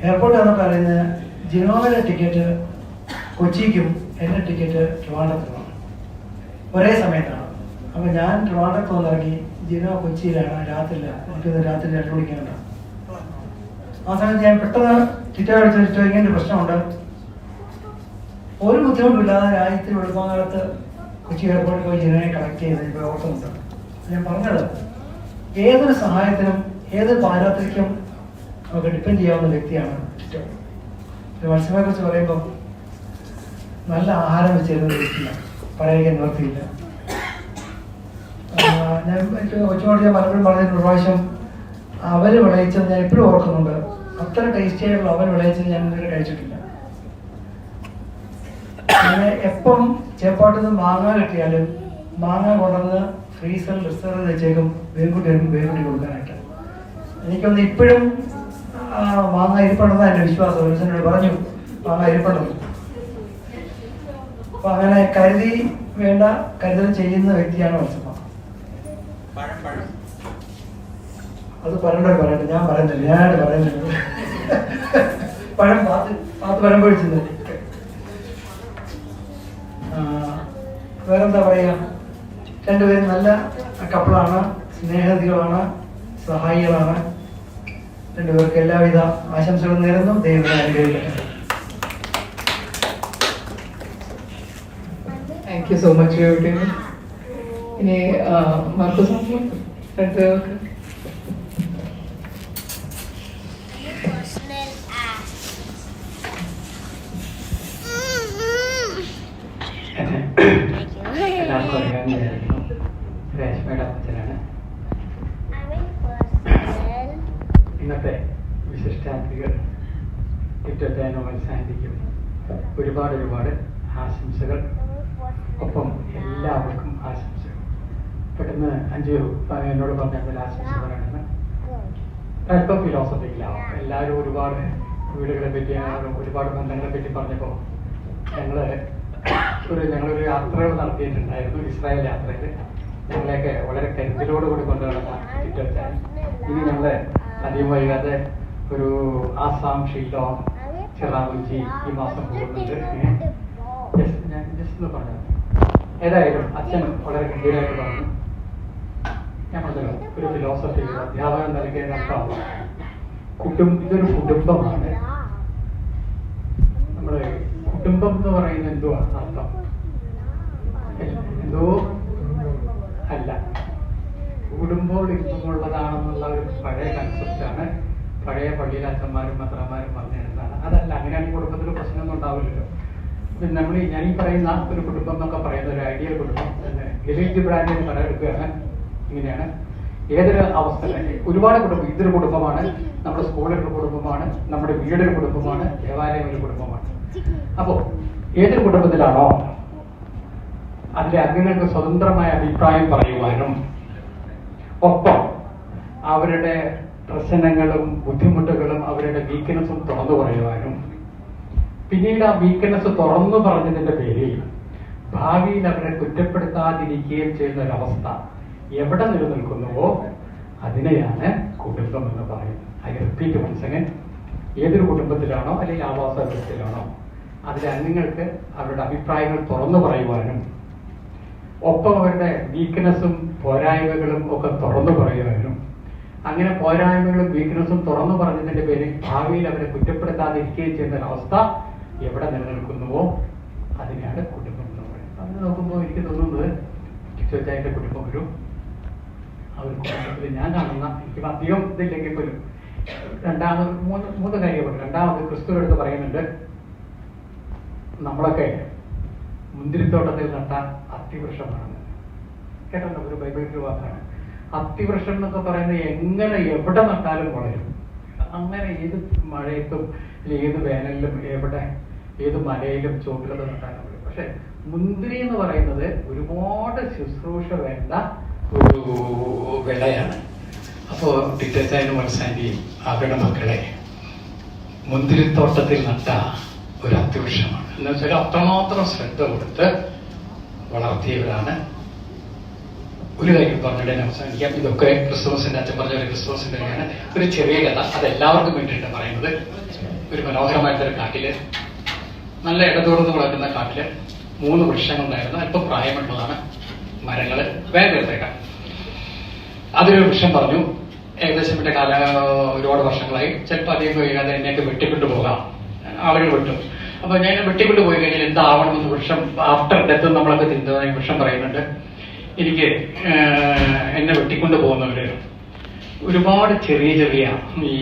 എയർപോർട്ട് വന്നപ്പോൾ പറയുന്നത് ജിനോവയുടെ ടിക്കറ്റ് കൊച്ചിക്കും എൻ്റെ ടിക്കറ്റ് ട്രിവാൻഡ്രത്തിനുമാണ്, ഒരേ സമയത്താണ്. അപ്പോൾ ഞാൻ ട്രിവാൻഡ്രത്ത് വന്നിറങ്ങി, ജിനോ കൊച്ചിയിലാണ്, രാത്രിയിലാണ്. എനിക്കൊന്ന് രാത്രി 2 മണിക്കാണ്. ആ സമയത്ത് ഞാൻ പെട്ടെന്ന് ചിറ്റോട് ഇങ്ങനെ ഒരു പ്രശ്നമുണ്ട്. ഒരു ബുദ്ധിമുട്ടില്ലാതെ രാജ്യത്തിൽ വെളുപ്പാങ്കാലത്ത് കൊച്ചി എയർപോർട്ടിൽ പോയി ജിനോയെ കളക്ട് ചെയ്ത് ഇപ്പോൾ ഓർക്കുന്നുണ്ട്. ഞാൻ പറഞ്ഞത് ഏതൊരു സഹായത്തിനും ഏതൊരു പാരാത്രിക്കും നമുക്ക് ഡിപ്പെൻഡ് ചെയ്യാവുന്ന വ്യക്തിയാണ് ചിറ്റോ. മത്സ്യമെ കുറിച്ച് പറയുമ്പം നല്ല ആഹാരം വെച്ചിരുന്ന വ്യക്തിയാണ്, പറയാൻ നിവർത്തിയില്ല. ഞാൻ കൊച്ചുമോട് ഞാൻ പലപ്പോഴും പറഞ്ഞിട്ട് ഒരു പ്രാവശ്യം അവർ വിളയിച്ചത് ഞാൻ എപ്പോഴും ഓർക്കുന്നുണ്ട്. അത്ര ടേസ്റ്റി ആയിട്ടുള്ള അവർ വിളയിച്ചത് ഞാൻ ഇതുവരെ കഴിച്ചിട്ടില്ല. അങ്ങനെ എപ്പം ചേപ്പാട്ടിൽ നിന്ന് മാങ്ങ കിട്ടിയാലും മാങ്ങ കൊണ്ടുവന്ന് ഫ്രീസറിൽ റിസർവ് വെച്ചേക്കും വേഗുട്ടി കൊടുക്കാനായിട്ട്. എനിക്കൊന്ന് ഇപ്പോഴും മാങ്ങ ഇരിപ്പുണ്ടെന്നാണ് എൻ്റെ വിശ്വാസം. എന്നോട് പറഞ്ഞു മാങ്ങ ഇരിപ്പുണ്ടെന്ന്. അപ്പൊ അങ്ങനെ കരുതൽ ചെയ്യുന്ന വ്യക്തിയാണ് മത്സ്യമ്മ. അത് പറയട്ടെ, ഞാൻ പറയുന്നില്ല, ഞാനായിട്ട് പറയുന്നില്ല. പഴം പാത്ത് പഴം പൊഴിച്ചത്. വേറെന്താ പറയുക, രണ്ടുപേരും നല്ല കപ്പിളാണ്, സ്നേഹതികളാണ്, സഹായികളാണ്. രണ്ടുപേർക്ക് എല്ലാവിധ ആശംസകളും നേരുന്നു. ദൈവത്തെ അനുഗ്രഹിക്കട്ടെ. Thank you so much. ഇനി മാർക്കോസ് രണ്ടുപേർക്ക് എല്ലാവർക്കും അറിയാവുന്നതായിരുന്നു. രേഷ്മയുടെ അച്ഛനാണ്. ഇന്നത്തെ വിശിഷ്ടാതിഥികൾ ചിറ്റോച്ചായനോ മത്സാന്തിക്കും ഒരുപാട് ആശംസകൾ. ഒപ്പം എല്ലാവർക്കും ആശംസകൾ. പെട്ടെന്ന് അഞ്ചു എന്നോട് പറഞ്ഞാൽ ആശംസ പറയണമെന്ന് അല്പം ഫിലോസഫിയിലാവും. എല്ലാവരും ഒരുപാട് വീടുകളെ പറ്റി ഒരുപാട് ബന്ധങ്ങളെ പറ്റി പറഞ്ഞപ്പോൾ ഞങ്ങളൊരു യാത്രകൾ നടത്തിയിട്ടുണ്ടായിരുന്നു. ഇസ്രായേൽ യാത്രയിൽ ഞങ്ങളെയൊക്കെ വളരെ കരുതലോടുകൂടി കൊണ്ടുനടന്ന ചിറ്റോച്ചായൻ ഇനി ഞങ്ങൾ അധികം വൈകാതെ ഒരു ആസാം, ഷില്ലോങ്, ചിറാപുഞ്ചി ഈ മാസം പോകുന്നുണ്ട്. ഞാൻ ജസ്റ്റ് ഒന്ന് പറഞ്ഞു. ഏതായാലും അച്ഛൻ വളരെ ഗംഭീരമായിട്ട് പറഞ്ഞു. ഞാൻ പറഞ്ഞല്ലോ ഒരു ഫിലോസഫി അധ്യാപനം നൽകിയതിനർത്ഥം ഇതൊരു കുടുംബമാണ്. നമ്മള് കുടുംബം എന്ന് പറയുന്നത് എന്തുവാ അർത്ഥം? എന്തോ അല്ല, കൂടുമ്പോൾ ഇമ്പമുള്ളതാണെന്നുള്ള ഒരു പഴയ കൺസെപ്റ്റാണ് പഴയ പള്ളിയിലെ അച്ഛന്മാരും മെത്രാന്മാരും പറഞ്ഞിരുന്നതാണ്. അതല്ല, അങ്ങനെയാണെങ്കിൽ കുടുംബത്തിൽ പ്രശ്നമൊന്നും ഉണ്ടാവില്ലല്ലോ. നമ്മൾ ഞാൻ ഈ പറയുന്ന ഒരു കുടുംബം എന്നൊക്കെ പറയുന്ന ഒരു ഐഡിയൽ കുടുംബം ഗലീജ് ബ്രാൻഡിന് കടമെടുക്കുകയാണ്. ഇങ്ങനെയാണ് ഏതൊരു അവസ്ഥയിലും ഒരുപാട് കുടുംബം. ഇതൊരു കുടുംബമാണ്, നമ്മുടെ സ്കൂളിലൊരു കുടുംബമാണ്, നമ്മുടെ വീടൊരു കുടുംബമാണ്, ദേവാലയം ഒരു കുടുംബമാണ്. അപ്പോൾ ഏതൊരു കുടുംബത്തിലാണോ അതിലെ അംഗങ്ങൾക്ക് സ്വതന്ത്രമായ അഭിപ്രായം പറയുവാനും ഒപ്പം അവരുടെ പ്രശ്നങ്ങളും ബുദ്ധിമുട്ടുകളും അവരുടെ വീക്ക്നെസ്സും തുറന്നു പറയുവാനും പിന്നീട് ആ വീക്ക്നെസ് തുറന്നു പറഞ്ഞതിന്റെ പേരിൽ ഭാവിയിൽ അവരെ കുറ്റപ്പെടുത്താതിരിക്കുകയും ചെയ്യുന്ന ഒരവസ്ഥ എവിടെ നിലനിൽക്കുന്നുവോ അതിനെയാണ് കുടുംബം എന്ന് പറയുന്നത്. I repeat once again. ഏതൊരു കുടുംബത്തിലാണോ അല്ലെങ്കിൽ ആവാസ വ്യവസ്ഥയിലാണോ അതിലെ അംഗങ്ങൾക്ക് അവരുടെ അഭിപ്രായങ്ങൾ തുറന്നു പറയുവാനും ഒപ്പം അവരുടെ വീക്ക്നെസ്സും പോരായ്മകളും ഒക്കെ തുറന്നു പറയുവാനും അങ്ങനെ പോരായ്മകളും വീക്ക്നെസ്സും തുറന്നു പറഞ്ഞതിന്റെ പേരിൽ ഭാവിയിൽ അവരെ കുറ്റപ്പെടുത്താതിരിക്കുകയും ചെയ്യുന്ന ഒരവസ്ഥ എവിടെ നിലനിൽക്കുന്നുവോ അതിനെയാണ് കുടുംബം എന്ന് പറയുന്നത്. അങ്ങനെ നോക്കുമ്പോൾ എനിക്ക് തോന്നുന്നത് ചോദിച്ചാൽ കുടുംബം ഒരു ആ ഒരു കുടുംബത്തിൽ ഞാൻ കാണുന്ന എനിക്ക് അധികം ഇതില്ലെങ്കിൽ പോലും രണ്ടാമത് മൂന്ന് കാര്യമുണ്ട്. രണ്ടാമത് ക്രിസ്തുവെടുത്ത് പറയുന്നുണ്ട്, നമ്മളൊക്കെ മുന്തിരിത്തോട്ടത്തിൽ നട്ട അത്തിവൃക്ഷമാണെന്ന്. കേട്ടോ, ഒരു ബൈബിളിൽ വാക്കാണ്. അത്തിവൃക്ഷം എന്നൊക്കെ പറയുന്നത് എങ്ങനെ എവിടെ നട്ടാലും വളരും. അങ്ങനെ ഏത് മഴയത്തും ഏത് വേനലിലും എവിടെ ഏത് മലയിലും ചോട്ടിലൊക്കെ നട്ടാലും വളരും. പക്ഷെ മുന്തിരി എന്ന് പറയുന്നത് ഒരുപാട് ശുശ്രൂഷ വേണ്ട ഒരു വിളയാണ്. അപ്പോൾ ടിറ്റച്ചായനും മനസ്സാൻഡിയും അവരുടെ മക്കളെ മുന്തിരിത്തോട്ടത്തിൽ നട്ട ഒരു അത്തിവൃക്ഷമാണ്. എന്ന് വെച്ചാൽ അത്രമാത്രം ശ്രദ്ധ കൊടുത്ത് വളർത്തിയവരാണ്. ഒരു കാര്യം പറഞ്ഞിട്ട് അവസാനിക്കാം. ഇതൊക്കെ ക്രിസ്തുമസിന്റെ അച്ഛൻ പറഞ്ഞ ഒരു ക്രിസ്തുമസിന്റെ കാര്യമാണ്. ഒരു ചെറിയ കഥ, അത് എല്ലാവർക്കും വേണ്ടിയിട്ട് പറയുന്നത്. ഒരു മനോഹരമായിട്ടൊരു കാട്ടില്, നല്ല ഇടതോർന്ന് വളർക്കുന്ന കാട്ടില് 3 വൃക്ഷങ്ങളുണ്ടായിരുന്നു. അല്പം പ്രായമുള്ളതാണ് മരങ്ങള്. വേഗത്തേക്കാം. അതിലൊരു വൃക്ഷം പറഞ്ഞു, ഏകദേശം എന്റെ ഒരുപാട് വർഷങ്ങളായി, ചിലപ്പോൾ അധികം കഴിയാതെ എന്നെയൊക്കെ വെട്ടിക്കൊണ്ടു പോകാം, ആളുകൾ വെട്ടും. അപ്പൊ ഞാൻ വെട്ടിക്കൊണ്ട് പോയി കഴിഞ്ഞാൽ എന്താവണമെന്ന് വൃക്ഷം ആഫ്റ്റർ ഡെത്ത് നമ്മളൊക്കെ ചിന്തിച്ചതായി വൃക്ഷം പറയുന്നുണ്ട്. എനിക്ക് എന്നെ വെട്ടിക്കൊണ്ട് പോകുന്നവര് ഒരുപാട് ചെറിയ ചെറിയ ഈ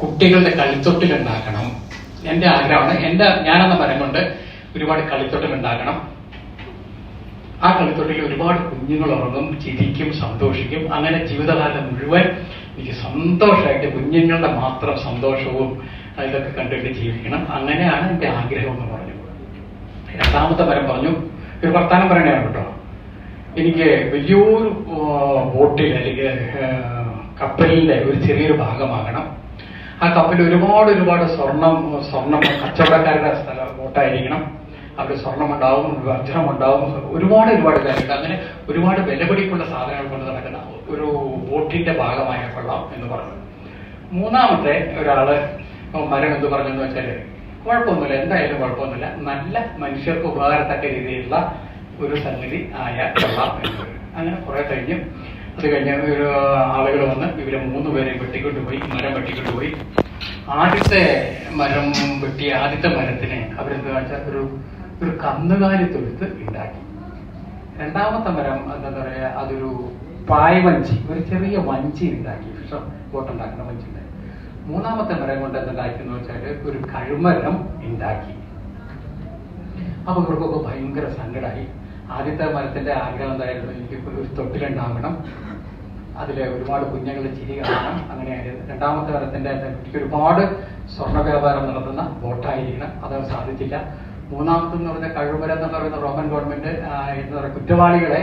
കുട്ടികളുടെ കളിത്തൊട്ടിലുണ്ടാക്കണം. എന്റെ ആഗ്രഹമാണ്. ഞാനെന്ന മരം കൊണ്ട് ഒരുപാട് കളിത്തൊട്ടിലുണ്ടാക്കണം. ആ കളിത്തൊട്ടിൽ ഒരുപാട് കുഞ്ഞുങ്ങൾ ഉറങ്ങും, ചിരിക്കും, സന്തോഷിക്കും. അങ്ങനെ ജീവിതകാലം മുഴുവൻ എനിക്ക് സന്തോഷമായിട്ട് കുഞ്ഞുങ്ങളുടെ മാത്രം സന്തോഷവും ഇതൊക്കെ കണ്ടിട്ട് ജീവിക്കണം. അങ്ങനെയാണ് എന്റെ ആഗ്രഹം എന്ന് പറഞ്ഞു. രണ്ടാമത്തെ മരം പറഞ്ഞു, ഒരു വർത്താനം പറയണതാണ് കേട്ടോ, എനിക്ക് വലിയൊരു ബോട്ടിൽ അല്ലെങ്കിൽ കപ്പലിന്റെ ഒരു ചെറിയൊരു ഭാഗമാകണം. ആ കപ്പലിൽ ഒരുപാട് സ്വർണം കച്ചവടക്കാരുടെ ബോട്ടായിരിക്കണം. അവിടെ സ്വർണ്ണമുണ്ടാവും, വജ്രമുണ്ടാവും, ഒരുപാട് കാര്യങ്ങൾ. അങ്ങനെ ഒരുപാട് വിലപിടിപ്പുള്ള സാധനങ്ങൾ കൊണ്ട് നടക്കുന്ന ഒരു ബോട്ടിന്റെ ഭാഗമായ കൊള്ളാം എന്ന് പറഞ്ഞു. മൂന്നാമത്തെ ഒരാള് മരം എന്ത് പറഞ്ഞെന്ന് വെച്ചാല്, കുഴപ്പമൊന്നുമില്ല, എന്തായാലും കുഴപ്പമൊന്നുമില്ല, നല്ല മനുഷ്യർക്ക് ഉപകാരത്തക്ക രീതിയിലുള്ള ഒരു സംഗതി ആയ കൊള്ളാം എന്ന് പറഞ്ഞു. അങ്ങനെ കുറെ കഴിഞ്ഞു. അത് കഴിഞ്ഞ ഒരു ആളുകൾ വന്ന് ഇവരെ 3 പേരെയും വെട്ടിക്കൊണ്ടുപോയി, മരം വെട്ടിക്കൊണ്ടുപോയി. ആദ്യത്തെ മരം വെട്ടിയ ആദ്യത്തെ മരത്തിനെ അവരെന്താ വെച്ചാൽ ഒരു കന്നുകാലി തൊഴുത്ത് ഉണ്ടാക്കി. രണ്ടാമത്തെ മരം എന്താ പറയാ, അതൊരു പായ്വഞ്ചി, ഒരു ചെറിയ വഞ്ചി ഉണ്ടാക്കി, ഫിഷർ ബോട്ടുണ്ടാക്കുന്ന വഞ്ചി ഉണ്ടാക്കി. മൂന്നാമത്തെ മരം കൊണ്ട് എന്തുണ്ടാക്കിയെന്ന് വെച്ചാൽ ഒരു കഴുമരം ഉണ്ടാക്കി. അപ്പൊ ഇവർക്കൊക്കെ ഭയങ്കര സങ്കടമായി. ആദ്യത്തെ മരത്തിന്റെ ആഗ്രഹം എന്തായിരുന്നു, എനിക്ക് ഒരു തൊട്ടിലുണ്ടാകണം, അതിലെ ഒരുപാട് കുഞ്ഞുങ്ങളുടെ ചിരി കാണണം. അങ്ങനെയായിരുന്നു. രണ്ടാമത്തെ മരത്തിന്റെ എനിക്ക് ഒരുപാട് സ്വർണ്ണ വ്യാപാരം നടത്തുന്ന ബോട്ടായിരിക്കണം, അത് സാധിച്ചില്ല. മൂന്നാമത്തെന്ന് പറഞ്ഞ കഴുമരം എന്ന് പറയുന്ന റോമൻ ഗവൺമെന്റ് എന്ന് പറയുന്ന കുറ്റവാളികളെ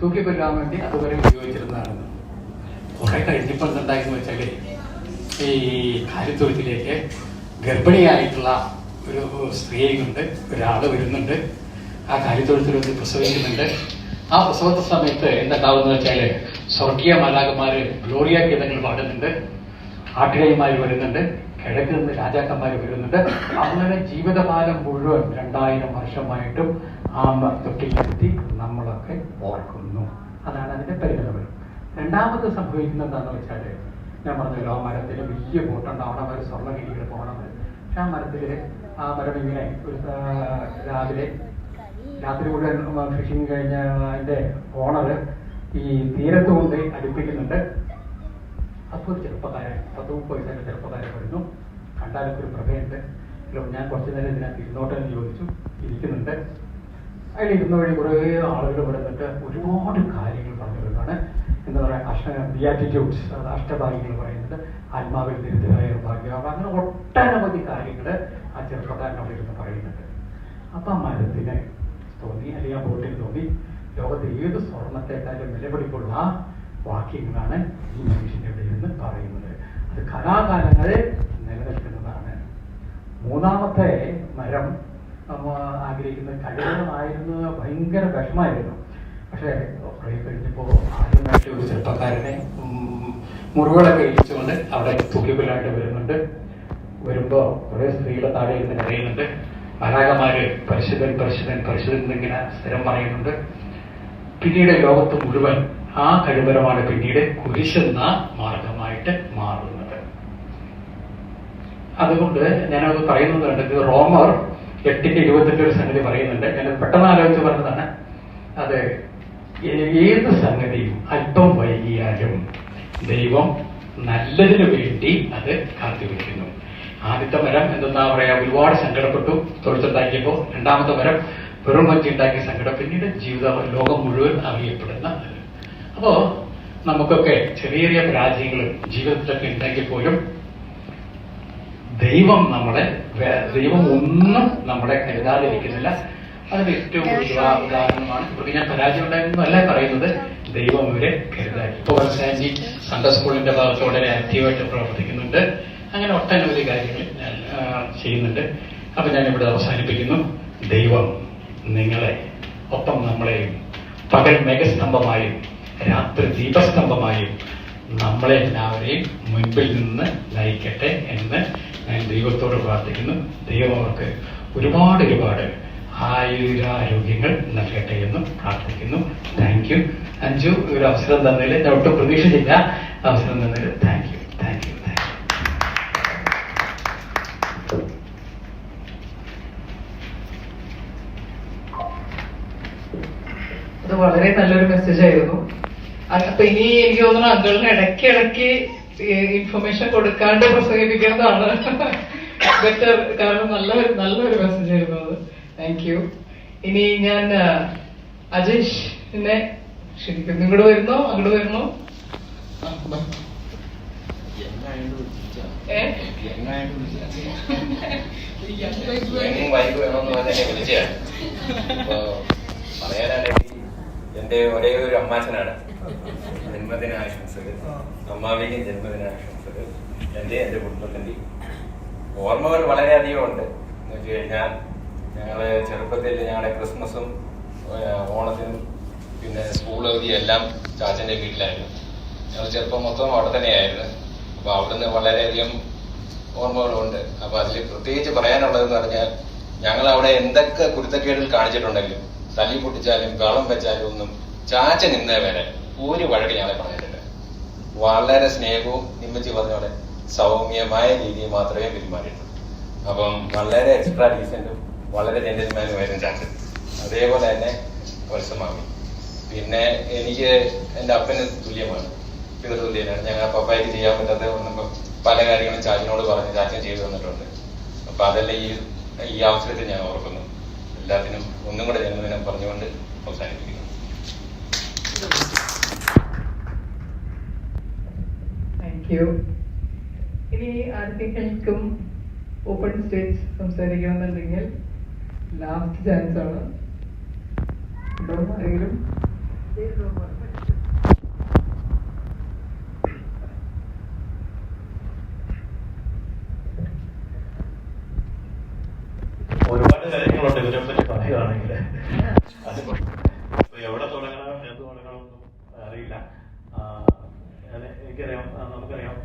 തൂക്കിക്കൊല്ലാൻ വേണ്ടി അതുവരെ ഉപയോഗിച്ചിരുന്നതാണ്. കുറെ കഴിഞ്ഞപ്പോൾ എന്തുണ്ടായെന്ന് വെച്ചാല് ഈ കാര്യത്തൊഴുത്തിലേക്ക് ഗർഭിണിയായിട്ടുള്ള ഒരു സ്ത്രീയെ കൊണ്ട് ഒരാള് വരുന്നുണ്ട്. ആ കാര്യത്തൊഴുത്തിൽ വന്ന് പ്രസവിക്കുന്നുണ്ട്. ആ പ്രസവത്തെ സമയത്ത് എന്തുണ്ടാവുന്ന വെച്ചാല് സ്വർഗീയ മാലാഖമാര് ഗ്ലോറിയ ഗീതങ്ങൾ പാടുന്നുണ്ട്, ആട്ടിടയന്മാര് വരുന്നുണ്ട്, കിഴക്ക് നിന്ന് രാജാക്കന്മാർ വരുന്നുണ്ട്. അങ്ങനെ ജീവിതകാലം മുഴുവൻ 2000 വർഷമായിട്ടും ആ തൊട്ടിലെത്തി നമ്മളൊക്കെ ഓർക്കുന്നു. അതാണ് അതിന്റെ പരിഗണന. രണ്ടാമത് സംഭവിക്കുന്നത് എന്താണെന്ന് വെച്ചാല്, ഞാൻ പറഞ്ഞല്ലോ, ആ മരത്തില് വലിയ ബോട്ടുണ്ട്, അവിടെ വരെ സ്വർണ്ണഗിരികൾ പോകണം. പക്ഷെ ആ മരം ഇങ്ങനെ ഒരു രാത്രി മുഴുവൻ ഫിഷിങ് കഴിഞ്ഞ അതിന്റെ ഓണറ് ഈ തീരത്ത് കൊണ്ട് അടുപ്പിക്കുന്നുണ്ട്. അപ്പോൾ ഒരു ചെറുപ്പക്കാരൻ 10-30 വയസ്സായിട്ട് ചെറുപ്പക്കാരൻ വരുന്നു. കണ്ടാലൊക്കെ ഒരു പ്രഭയുണ്ട്. ഞാൻ കുറച്ച് നേരം ഇതിനകത്ത് ഇരുന്നോട്ടെന്ന് ചോദിച്ചു. ഇരിക്കുന്നുണ്ട്. അതിൽ ഇരുന്ന വഴി കുറേ ആളുകൾ വരുന്നിട്ട് ഒരുപാട് കാര്യങ്ങൾ പറഞ്ഞു വരുന്നതാണ്. എന്താ പറയുക, ബിയാറ്റിറ്റ്യൂഡ്സ്, അഷ്ടഭാഗ്യങ്ങൾ പറയുന്നത്, ആത്മാവിൽ ദരിദ്രരായ ഭാഗ്യമാണ്, അങ്ങനെ ഒട്ടനവധി കാര്യങ്ങൾ ആ ചെറുപ്പക്കാരൻ അവിടെ ഇരുന്ന് പറയുന്നുണ്ട്. അപ്പം ആ മരത്തിന് തോന്നി, അല്ലെങ്കിൽ ആ ബോട്ടിന് തോന്നി, ലോകത്തെ ഏത് സ്വർണത്തെക്കാളും വിലപിടിപ്പുള്ള വാക്യങ്ങളാണ് ഈ മനുഷ്യൻ്റെ ഇവിടെ ഇരുന്ന് പറയുന്നത്. അത് കലാകാലങ്ങളിൽ നിലനിൽക്കുന്നതാണ്. മൂന്നാമത്തെ മരം ആഗ്രഹിക്കുന്നത് കഴുകണമായിരുന്നു. ഭയങ്കര വിഷമായിരുന്നു. പക്ഷേ കുറേ കഴിഞ്ഞപ്പോൾ ആദ്യമായിട്ട് ഒരു ചെറുപ്പക്കാരനെ മുറിവുകളൊക്കെ ഇടിച്ചുകൊണ്ട് അവിടെ തൂക്കിക്കൊല്ലാണ്ട് വരുന്നുണ്ട്. വരുമ്പോൾ കുറേ സ്ത്രീകളെ താഴെ ഇരുന്ന് കരയുന്നുണ്ട്. മാലാഖമാര് പരിശുദ്ധൻ പരിശുദ്ധൻ പരിശുദ്ധൻ എന്നിങ്ങനെ സ്ഥിരം പറയുന്നുണ്ട്. പിന്നീട് ലോകത്ത് മുഴുവൻ ആ കഴിവരമാണ് പിന്നീട് കുരിശെന്ന മാർഗമായിട്ട് മാറുന്നത്. അതുകൊണ്ട് ഞാനത് പറയുന്നത് ഇത് റോമർ 8:28 ഒരു സംഗതി പറയുന്നുണ്ട്. ഞാനത് പെട്ടെന്ന് ആലോചിച്ച് പറഞ്ഞതാണ്. അത് ഏത് സംഗതിയും അല്പം വൈകിയാലും ദൈവം നല്ലതിനു വേണ്ടി അത് കാത്തിവെക്കുന്നു. ആദ്യത്തെ മരം എന്തെന്നാ പറയാ, ഒരുപാട് സങ്കടപ്പെട്ടു തൊഴിലുണ്ടാക്കിയപ്പോൾ. രണ്ടാമത്തെ മരം വെറും വഞ്ചി ഉണ്ടാക്കിയ സങ്കടം പിന്നീട് ലോകം മുഴുവൻ അറിയപ്പെടുന്ന. അപ്പോ നമുക്കൊക്കെ ചെറിയ ചെറിയ പരാജയങ്ങളും ജീവിതത്തിലൊക്കെ ഉണ്ടെങ്കിൽ പോലും ദൈവം ഒന്നും നമ്മളെ കരുതാതിരിക്കുന്നില്ല. അതിന് ഏറ്റവും ഉദാഹരണമാണ്. ഇവർക്ക് ഞാൻ പരാജയം ഉണ്ടായിരുന്നല്ല പറയുന്നത്, ദൈവം ഇവരെ കരുതാക്കി. ഇപ്പോൾ വർഷാഞ്ചി സൺഡേ സ്കൂളിന്റെ ഭാഗത്ത് വളരെ ആക്റ്റീവായിട്ട് പ്രവർത്തിക്കുന്നുണ്ട്. അങ്ങനെ ഒട്ടനവധി കാര്യങ്ങൾ ഞാൻ ചെയ്യുന്നുണ്ട്. അപ്പൊ ഞാനിവിടെ അവസാനിപ്പിക്കുന്നു. ദൈവം നിങ്ങളെ ഒപ്പം നമ്മളെയും പകൽ മേഘസ്തംഭമായും രാത്രി ദീപസ്തംഭമായും നമ്മളെ എല്ലാവരെയും മുൻപിൽ നിന്ന് നയിക്കട്ടെ എന്ന് ഞാൻ ദൈവത്തോട് പ്രാർത്ഥിക്കുന്നു. ദൈവം അവർക്ക് ഒരുപാട് ആയുരാരോഗ്യങ്ങൾ നൽകട്ടെ എന്നും പ്രാർത്ഥിക്കുന്നു. Thank you. അഞ്ജു ഒരു അവസരം തന്നതിൽ ഞാൻ ഒട്ടും പ്രതീക്ഷിച്ചില്ല. അവസരം തന്നതിൽ താങ്ക് യു. അത് വളരെ നല്ലൊരു മെസ്സേജ് ആയിരുന്നു. അപ്പൊ ഇനി എനിക്ക് തോന്നുന്നു അങ്കിളിന് ഇടയ്ക്ക് ഇൻഫർമേഷൻ കൊടുക്കാണ്ട് പ്രസംഗിപ്പിക്കുന്നതാണ് ബെറ്റർ. കാരണം നല്ലൊരു മെസ്സേജ് ആയിരുന്നു അത്. Thank you. ഇനി ഞാൻ അജേഷിനെ ക്ഷണിക്കുന്നു. ഇങ്ങോട്ട് വരുന്നോ അങ്ങോട്ട് വരുന്നോ? പറയാനാണെങ്കിൽ എന്റെ ഒരേ ഒരു അമ്മാച്ചനാണ്. ജന്മദിനാശംസകൾ. അമ്മാവിക്ക് ജന്മദിനാശംസകൾ. എന്റെ കുടുംബത്തിന്റെ ഓർമ്മകൾ വളരെയധികം ഉണ്ട്. എന്ന് വെച്ച് കഴിഞ്ഞാൽ ഞങ്ങള് ചെറുപ്പത്തിൽ ഞങ്ങളുടെ ക്രിസ്മസും ഓണത്തിനും പിന്നെ സ്കൂൾ അവധിയും എല്ലാം ചാച്ചന്റെ വീട്ടിലായിരുന്നു. ഞങ്ങൾ ചെറുപ്പം മൊത്തം അവിടെ തന്നെയായിരുന്നു. അപ്പൊ അവിടുന്ന് വളരെയധികം ഓർമ്മകളുണ്ട്. അപ്പൊ അതിൽ പ്രത്യേകിച്ച് പറയാനുള്ളതെന്ന് പറഞ്ഞാൽ ഞങ്ങൾ അവിടെ എന്തൊക്കെ കുരുത്തക്കേടിൽ കാണിച്ചിട്ടുണ്ടെങ്കിലും തല്ലി പൊട്ടിച്ചാലും കളം വെച്ചാലും ഒന്നും ചാച്ചൻ ഇന്നേ വരെ ഒരു വഴക്ക് ഞങ്ങളെ പറഞ്ഞിട്ടില്ല. വളരെ സ്നേഹവും നിമ്മച്ചി പറഞ്ഞ പോലെ സൗമ്യമായ രീതിയിൽ മാത്രമേ പെരുമാറിയിട്ടുള്ളൂ. അപ്പം വളരെ എക്സ്ട്രാ ഡീസന്റും വളരെ ജെന്റിൽമാനുമായിരുന്നു ചാച്ചൻ. അതേപോലെ തന്നെ വത്സമാമി. പിന്നെ എനിക്ക് എന്റെ അപ്പന് തുല്യമാണ്, പിതൃതുല്യനാണ്. ഞങ്ങൾ പപ്പായ്ക്ക് ചെയ്യാൻ പറ്റാത്ത പല കാര്യങ്ങളും ചാച്ചനോട് പറഞ്ഞ് ചാച്ചൻ ചെയ്തു തന്നിട്ടുണ്ട്. അപ്പൊ അതെല്ലാം ഈ അവസരത്തിൽ ഞാൻ ഓർക്കുന്നു. എല്ലാത്തിനും ഒന്നും കൂടെ ജന്മദിനം പറഞ്ഞുകൊണ്ട് അവസാനിപ്പിക്കുന്നു. Thank you. ഇനി ആർക്കെങ്കിലും ഓപ്പൺ സ്റ്റേജ് സംസാരിക്കണമെന്നുണ്ടെങ്കിൽ ലാസ്റ്റ് ചാൻസ് ആണ്. ആരെങ്കിലും ഒരുപാട് കാര്യങ്ങളുണ്ട് ഇവരെ പറ്റി പറയുകയാണെങ്കിൽ. എവിടെ തുടങ്ങണം എന്ത് തുടങ്ങണമെന്നും അറിയില്ല. എനിക്കറിയാം, നമുക്കറിയാം,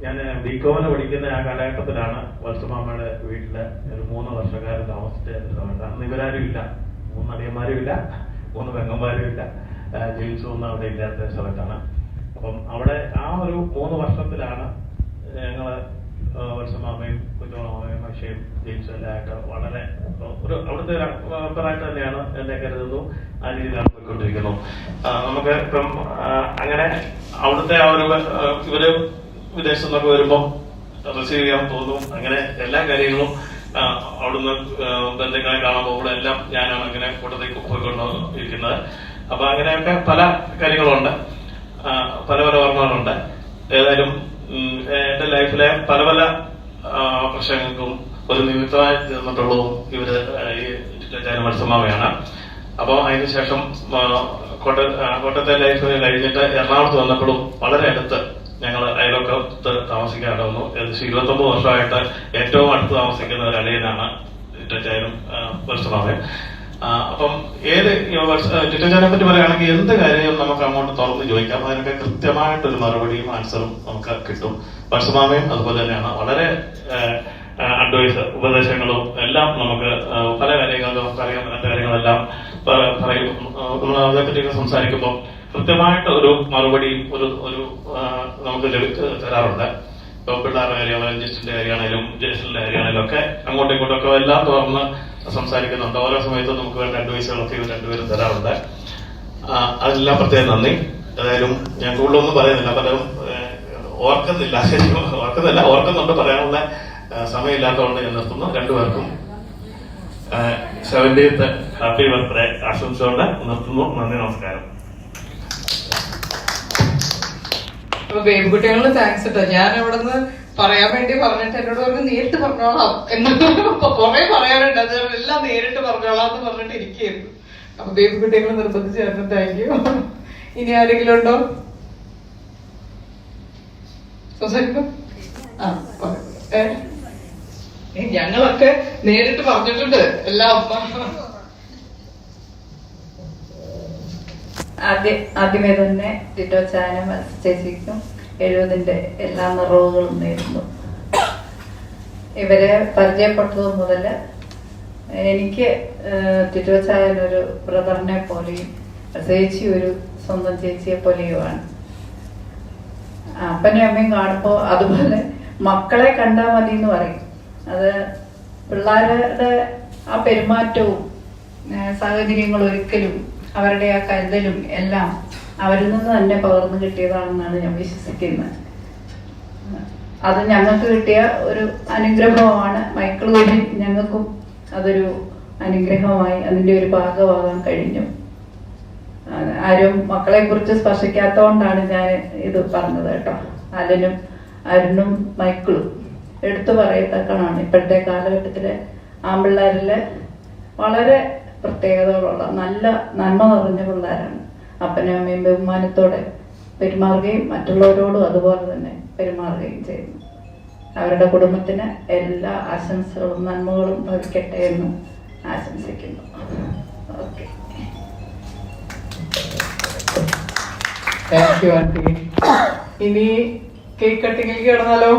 ഞാൻ ബികോമിന് പഠിക്കുന്ന ആ കാലഘട്ടത്തിലാണ് വത്സമാമയുടെ വീട്ടില് ഒരു 3 വർഷക്കാലം താമസിച്ച സമയത്ത്. അന്ന് ഇവരാരും ഇല്ല, 3 അടിയന്മാരും ഇല്ല, 3 പെങ്ങന്മാരും ഇല്ല, ജെയിംസ് ഒന്നും അവിടെ ഇല്ലാത്ത സ്ഥലത്താണ്. അപ്പം അവിടെ ആ ഒരു 3 വർഷത്തിലാണ് ഞങ്ങള് വത്സമാമയും കുഞ്ഞോളമാമയും അക്ഷയും ജെയിംസും എല്ലാം ആയിട്ട് വളരെ അവിടുത്തെ ഒരു മെമ്പറായിട്ട് തന്നെയാണ് എന്നെ കരുതുന്നു. ആ രീതിയിലാണ് കൊണ്ടിരിക്കുന്നു. നമുക്ക് ഇപ്പം അങ്ങനെ അവിടുത്തെ ആ ഒരു ഇവര് വിദേശത്തു നിന്നൊക്കെ വരുമ്പോൾ റിസീവ് ചെയ്യാൻ തോന്നും. അങ്ങനെ എല്ലാ കാര്യങ്ങളും അവിടുന്ന് ബന്ധുക്കളെ കാണാൻ പോകുമ്പോൾ എല്ലാം ഞാനാണ് അങ്ങനെ കൂട്ടത്തേക്ക് പോയിക്കൊണ്ടിരിക്കുന്നത്. അപ്പൊ അങ്ങനെയൊക്കെ പല കാര്യങ്ങളുണ്ട്, പല പല ഓർമ്മകളുണ്ട്. ഏതായാലും എന്റെ ലൈഫിലെ പല പല പ്രശ്നങ്ങൾക്കും ഒരു നിമിത്തമായി തീർന്നിട്ടുള്ളതും ഇവര് ഈ മത്സമാവയാണ്. അപ്പൊ അതിനുശേഷം കോട്ടയത്തെ ലൈഫ് കഴിഞ്ഞിട്ട് എറണാകുളത്ത് വന്നപ്പോഴും വളരെ അടുത്ത് ഞങ്ങൾ അയൽവക്കത്ത് താമസിക്കാതെ വന്നു. ഏകദേശം 29 വർഷമായിട്ട് ഏറ്റവും അടുത്ത് താമസിക്കുന്ന ഒരു അളിയനാണ് ടിറ്റച്ചായനും വർഷമാവൻ. അപ്പം ടിറ്റച്ചാനെ പറ്റി പറയുകയാണെങ്കിൽ എന്ത് കാര്യം നമുക്ക് അങ്ങോട്ട് തുറന്ന് ചോദിക്കാം, അതിനൊക്കെ കൃത്യമായിട്ടൊരു മറുപടിയും ആൻസറും നമുക്ക് കിട്ടും. വർഷമാവയും അതുപോലെ തന്നെയാണ്. വളരെ അഡ്വൈസ് ഉപദേശങ്ങളും എല്ലാം നമുക്ക് പല കാര്യങ്ങളും നമുക്കറിയാൻ പറ്റാത്ത കാര്യങ്ങളെല്ലാം പറയും. നമ്മൾ അതേപ്പറ്റിയൊക്കെ സംസാരിക്കുമ്പോൾ കൃത്യമായിട്ട് ഒരു മറുപടി ഒരു നമുക്ക് തരാറുണ്ട്. ഇപ്പൊ പിള്ളേരുടെ കാര്യമാണെങ്കിലും രഞ്ജിത്തിന്റെ കാര്യമാണെങ്കിലും ജേഷന്റെ കാര്യമാണെങ്കിലും ഒക്കെ അങ്ങോട്ടും ഇങ്ങോട്ടൊക്കെ എല്ലാം തുറന്ന് സംസാരിക്കുന്നുണ്ട്. ഓരോ സമയത്തും നമുക്ക് വേണ്ട അഡ്വൈസുകളൊക്കെ ഇവർ രണ്ടുപേരും തരാറുണ്ട്. അതിനെല്ലാം പ്രത്യേകം നന്ദി. ഏതായാലും ഞാൻ കൂടുതലൊന്നും പറയുന്നില്ല, പലരും ഓർക്കുന്നുണ്ട്, പറയാനുള്ള സമയമില്ലാത്തതുകൊണ്ട് ഞാൻ നിർത്തുന്നു. രണ്ടുപേർക്കും 70th ഹാപ്പി ബർത്ത്ഡേ ആശംസിച്ചുകൊണ്ട് നിർത്തുന്നു. നന്ദി, നമസ്കാരം. അപ്പൊ ബേബിക്കുട്ടികളിന് താങ്ക്സ് കേട്ടോ. ഞാൻ ഇവിടെ നിന്ന് പറയാൻ വേണ്ടി പറഞ്ഞിട്ട് എന്നോട് പറഞ്ഞ് നേരിട്ട് പറഞ്ഞോളാം എന്ന് കുറെ പറയാനുണ്ട്, അത് എല്ലാം നേരിട്ട് പറഞ്ഞോളാം എന്ന് പറഞ്ഞിട്ട് ഇരിക്കുന്നു. അപ്പൊ ബേബിക്കുട്ടികൾ നിർബന്ധിച്ചായിരുന്നു. Thank you. ഇനി ആരെങ്കിലും ഉണ്ടോ സംസാരിക്കും? ഞങ്ങളൊക്കെ നേരിട്ട് പറഞ്ഞിട്ടുണ്ട് എല്ലാം. ആദ്യമേ തന്നെ ടിറ്റോ ചാനും ചേച്ചിക്കും 70ന്റെ എല്ലാ നിറവുകളും നേരുന്നു. ഇവരെ പരിചയപ്പെട്ടത് മുതൽ എനിക്ക് ടിറ്റോ ചായൻ ഒരു ബ്രദറിനെ പോലെയും ചേച്ചി ഒരു സ്വന്തം ചേച്ചിയെ പോലെയുമാണ്. അപ്പനെയും അമ്മയും കാണുമ്പോൾ അതുപോലെ മക്കളെ കണ്ടാൽ മതി എന്ന് പറയും. അത് പിള്ളേരുടെ ആ പെരുമാറ്റവും സാഹചര്യങ്ങളും ഒരിക്കലും അവരുടെ ആ കരുതലും എല്ലാം അവരിൽ നിന്ന് തന്നെ പകർന്നു കിട്ടിയതാണെന്നാണ് ഞാൻ വിശ്വസിക്കുന്നത്. അത് ഞങ്ങൾക്ക് കിട്ടിയ ഒരു അനുഗ്രഹമാണ്. മൈക്കിൾ വഴി ഞങ്ങൾക്കും അതൊരു അനുഗ്രഹമായി അതിന്റെ ഒരു ഭാഗമാകാൻ കഴിഞ്ഞു. ആരും മക്കളെ കുറിച്ച് സ്പർശിക്കാത്തതുകൊണ്ടാണ് ഞാൻ ഇത് പറഞ്ഞത് കേട്ടോ. അരുണും മൈക്കിളും എടുത്തു പറയത്തക്കണാണ്. ഇപ്പോഴത്തെ കാലഘട്ടത്തിലെ ആൺപിള്ളേരില് വളരെ പ്രത്യേകതകളുള്ള നല്ല നന്മ നിറഞ്ഞ പിള്ളേരാണ്. അപ്പനും അമ്മയും ബഹുമാനത്തോടെ പെരുമാറുകയും മറ്റുള്ളവരോടും അതുപോലെ തന്നെ പെരുമാറുകയും ചെയ്യുന്നു. അവരുടെ കുടുംബത്തിന് എല്ലാ ആശംസകളും നന്മകളും ഭവിക്കട്ടെ എന്ന് ആശംസിക്കുന്നു. Okay, thank you aunty. ഇനി കേക്ക് കട്ടിങ്ങിലേക്ക് കിടന്നാലോ?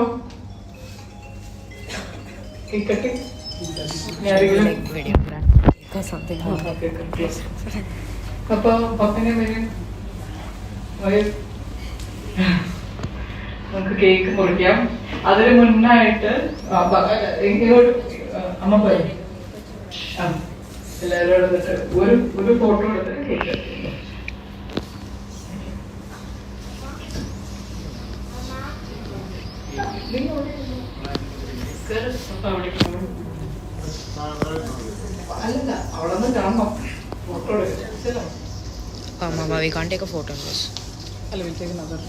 കേക്ക് കട്ടിങ് അപ്പൊ പപ്പനെ വരും, നമുക്ക് കേക്ക് മുറിക്കാം. അതിന് മുന്നായിട്ട് അമ്മ പറയും എല്ലാവരും എടുത്തിട്ട് ഒരു ഫോട്ടോ എടുത്തിട്ട് കേക്ക് അല്ല അവിടെ നിന്ന് കാണണം. ഫോട്ടോ എടുക്കാം. Mama, we can't take a photo of this. Hello, we'll take another.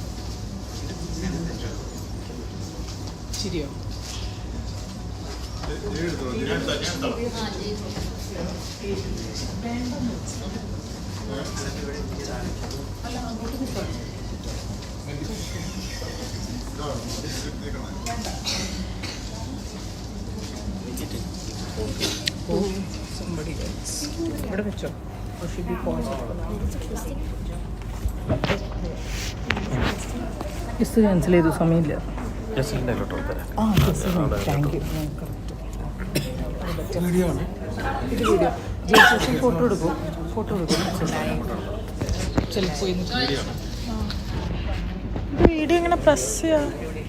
Chirio. Oh, somebody else. What a picture. Or should be paused. Is the cancel ചെയ്തു സമയമില്ല. Thank you. വീഡിയോ ആണ് ഇത്. Video ജേസി photo എടുക്കും. ചിലപ്പോൾ video ഇങ്ങനെ press ചെയ്യാ.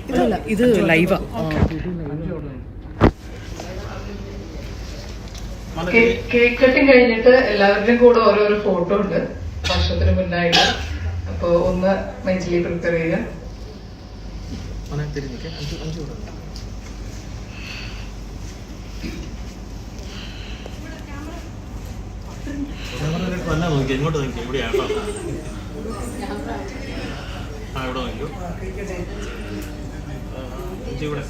ഇതല്ല, ഇത് ലൈവാ. കേക്ക് കട്ടിങ് കഴിഞ്ഞിട്ട് എല്ലാവരുടെയും കൂടെ ഓരോരോ ഫോട്ടോ ഉണ്ട്. വർഷത്തിന് മുന്നായിട്ട്. അപ്പോൾ ഒന്ന് മെന്റലി പ്രിപ്പയർ ചെയ്യുക. നോക്കി ഇങ്ങോട്ട് നോക്കി ഇവിടെയാണോ? ആ ഇവിടെ നോക്കൂ. ഇവിടെ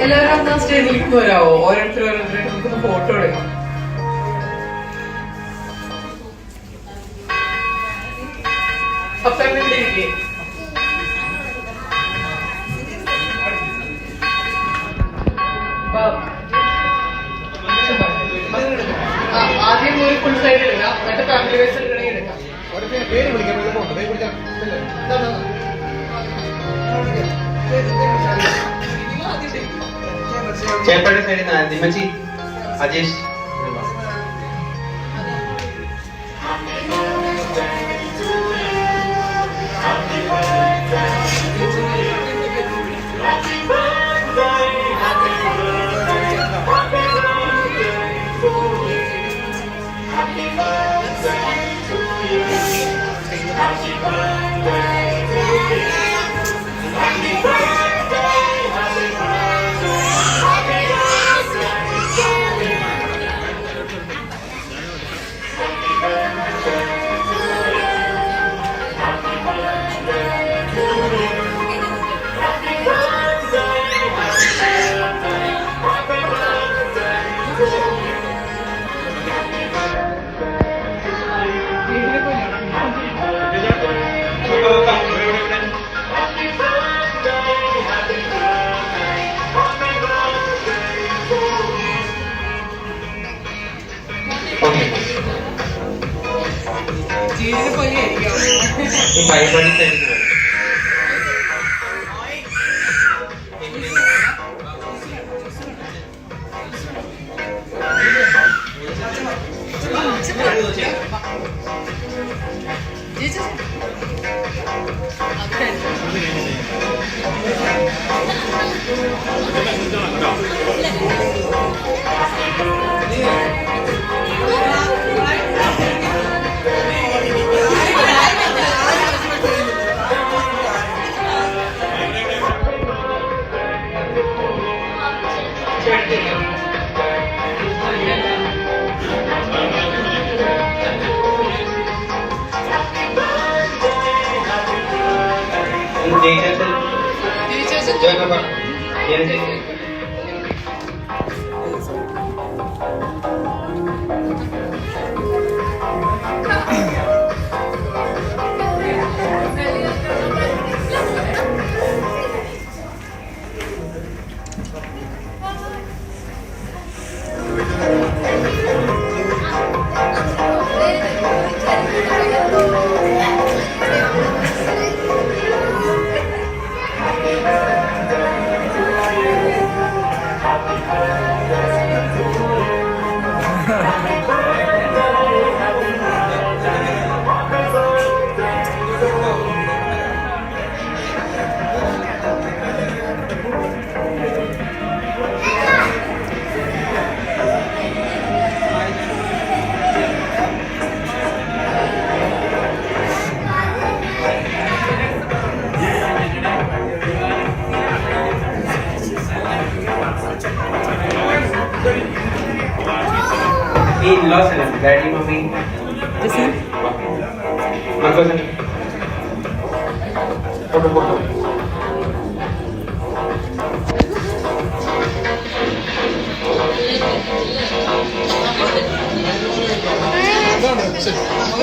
എല്ലാവരും ഒന്ന് സ്റ്റേജിലേക്ക് വരാവോ? ഓരോരുത്തരും നമുക്കൊന്ന് ഫോട്ടോ എടുക്കാം. അപ്പം ഇവിടെ ഇരിക്കേ. ആദ്യം ഒരു ഫുൾ സൈഡ് എടുക്കാം, എന്നിട്ട് ഫാമിലി വൈസ് എടുക്കണമെങ്കിൽ എടുക്കാം. പേര് വിളിക്കാം, ചേപ്പയുടെ സൈഡിൽ ദിമച്ചി അജേഷ് പരിപാടി കഴിഞ്ഞു in-laws and daddy, mommy. This is Marcos and photo.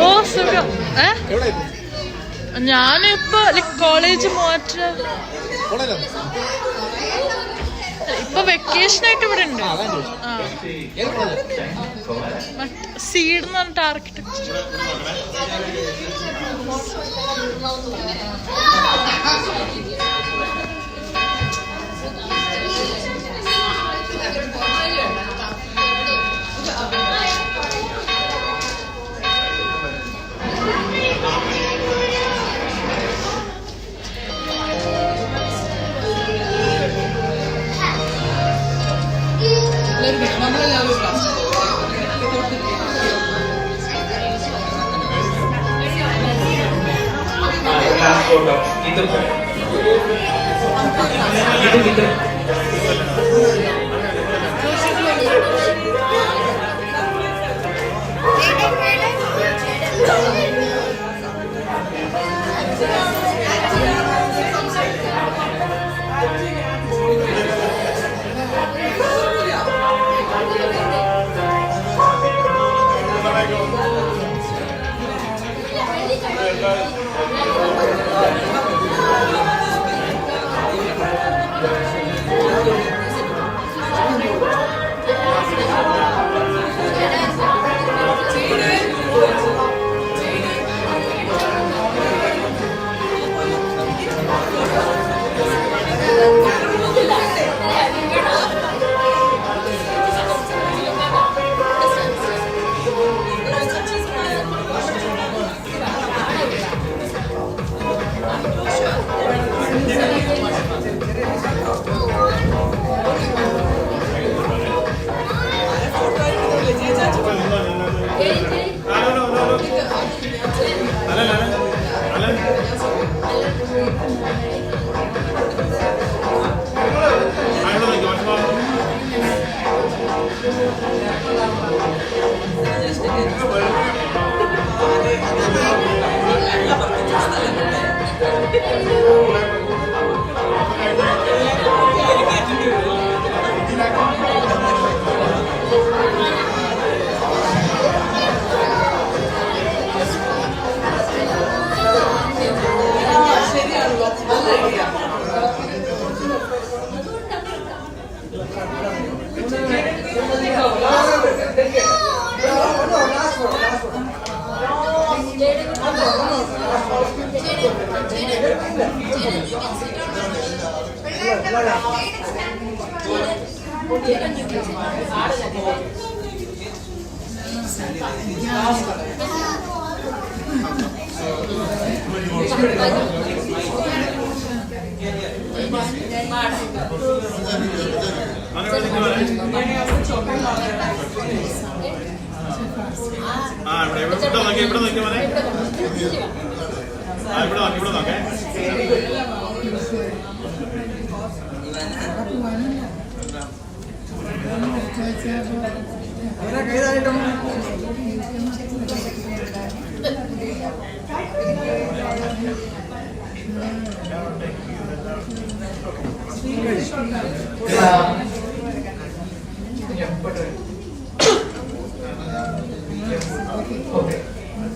ഓ സുഖം. ഞാനിപ്പോ കോളേജ് മാറ്റ ഇപ്പൊ വെക്കേഷൻ ആയിട്ട് ഇവിടെ ഉണ്ട്. സീഡ് എന്ന് പറഞ്ഞിട്ട് ആർക്കിടെക്ചർ.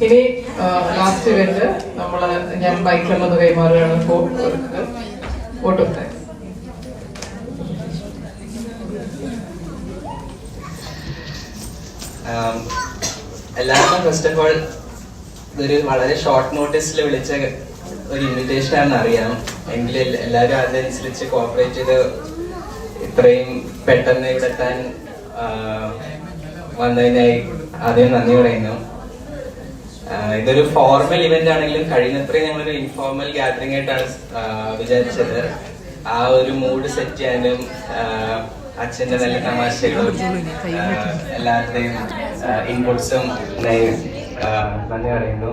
ഇനി ലാസ്റ്റ് ഇവന്റ് ഞാൻ ബൈക്കിലൊന്ന് കൈമാറുകയാണ്. ഫോട്ടോ എല്ലാവർക്കും ഫസ്റ്റ് ഓഫ് ഓൾ ഇതൊരു വളരെ ഷോർട്ട് നോട്ടീസിൽ വിളിച്ച ഒരു ഇൻവിറ്റേഷൻ ആണെന്ന് അറിയാം. എങ്കിലും എല്ലാവരും അതനുസരിച്ച് കോപ്പറേറ്റ് ചെയ്ത് ഇത്രയും പെട്ടെന്ന് ഇവിടെ എത്താൻ വന്നതിനായി ആദ്യം നന്ദി പറയുന്നു. ഇതൊരു ഫോർമൽ ഇവന്റ് ആണെങ്കിലും കഴിയുന്നത്രയും ഞങ്ങളൊരു ഇൻഫോർമൽ ഗാദറിംഗ് ആയിട്ടാണ് വിചാരിച്ചത്. ആ ഒരു മൂഡ് സെറ്റ് ചെയ്യാനും അച്ഛന്റെ നല്ല തമാശകളും എല്ലാവരുടെയും ഇൻപുട്സും നന്ദി പറയുന്നു.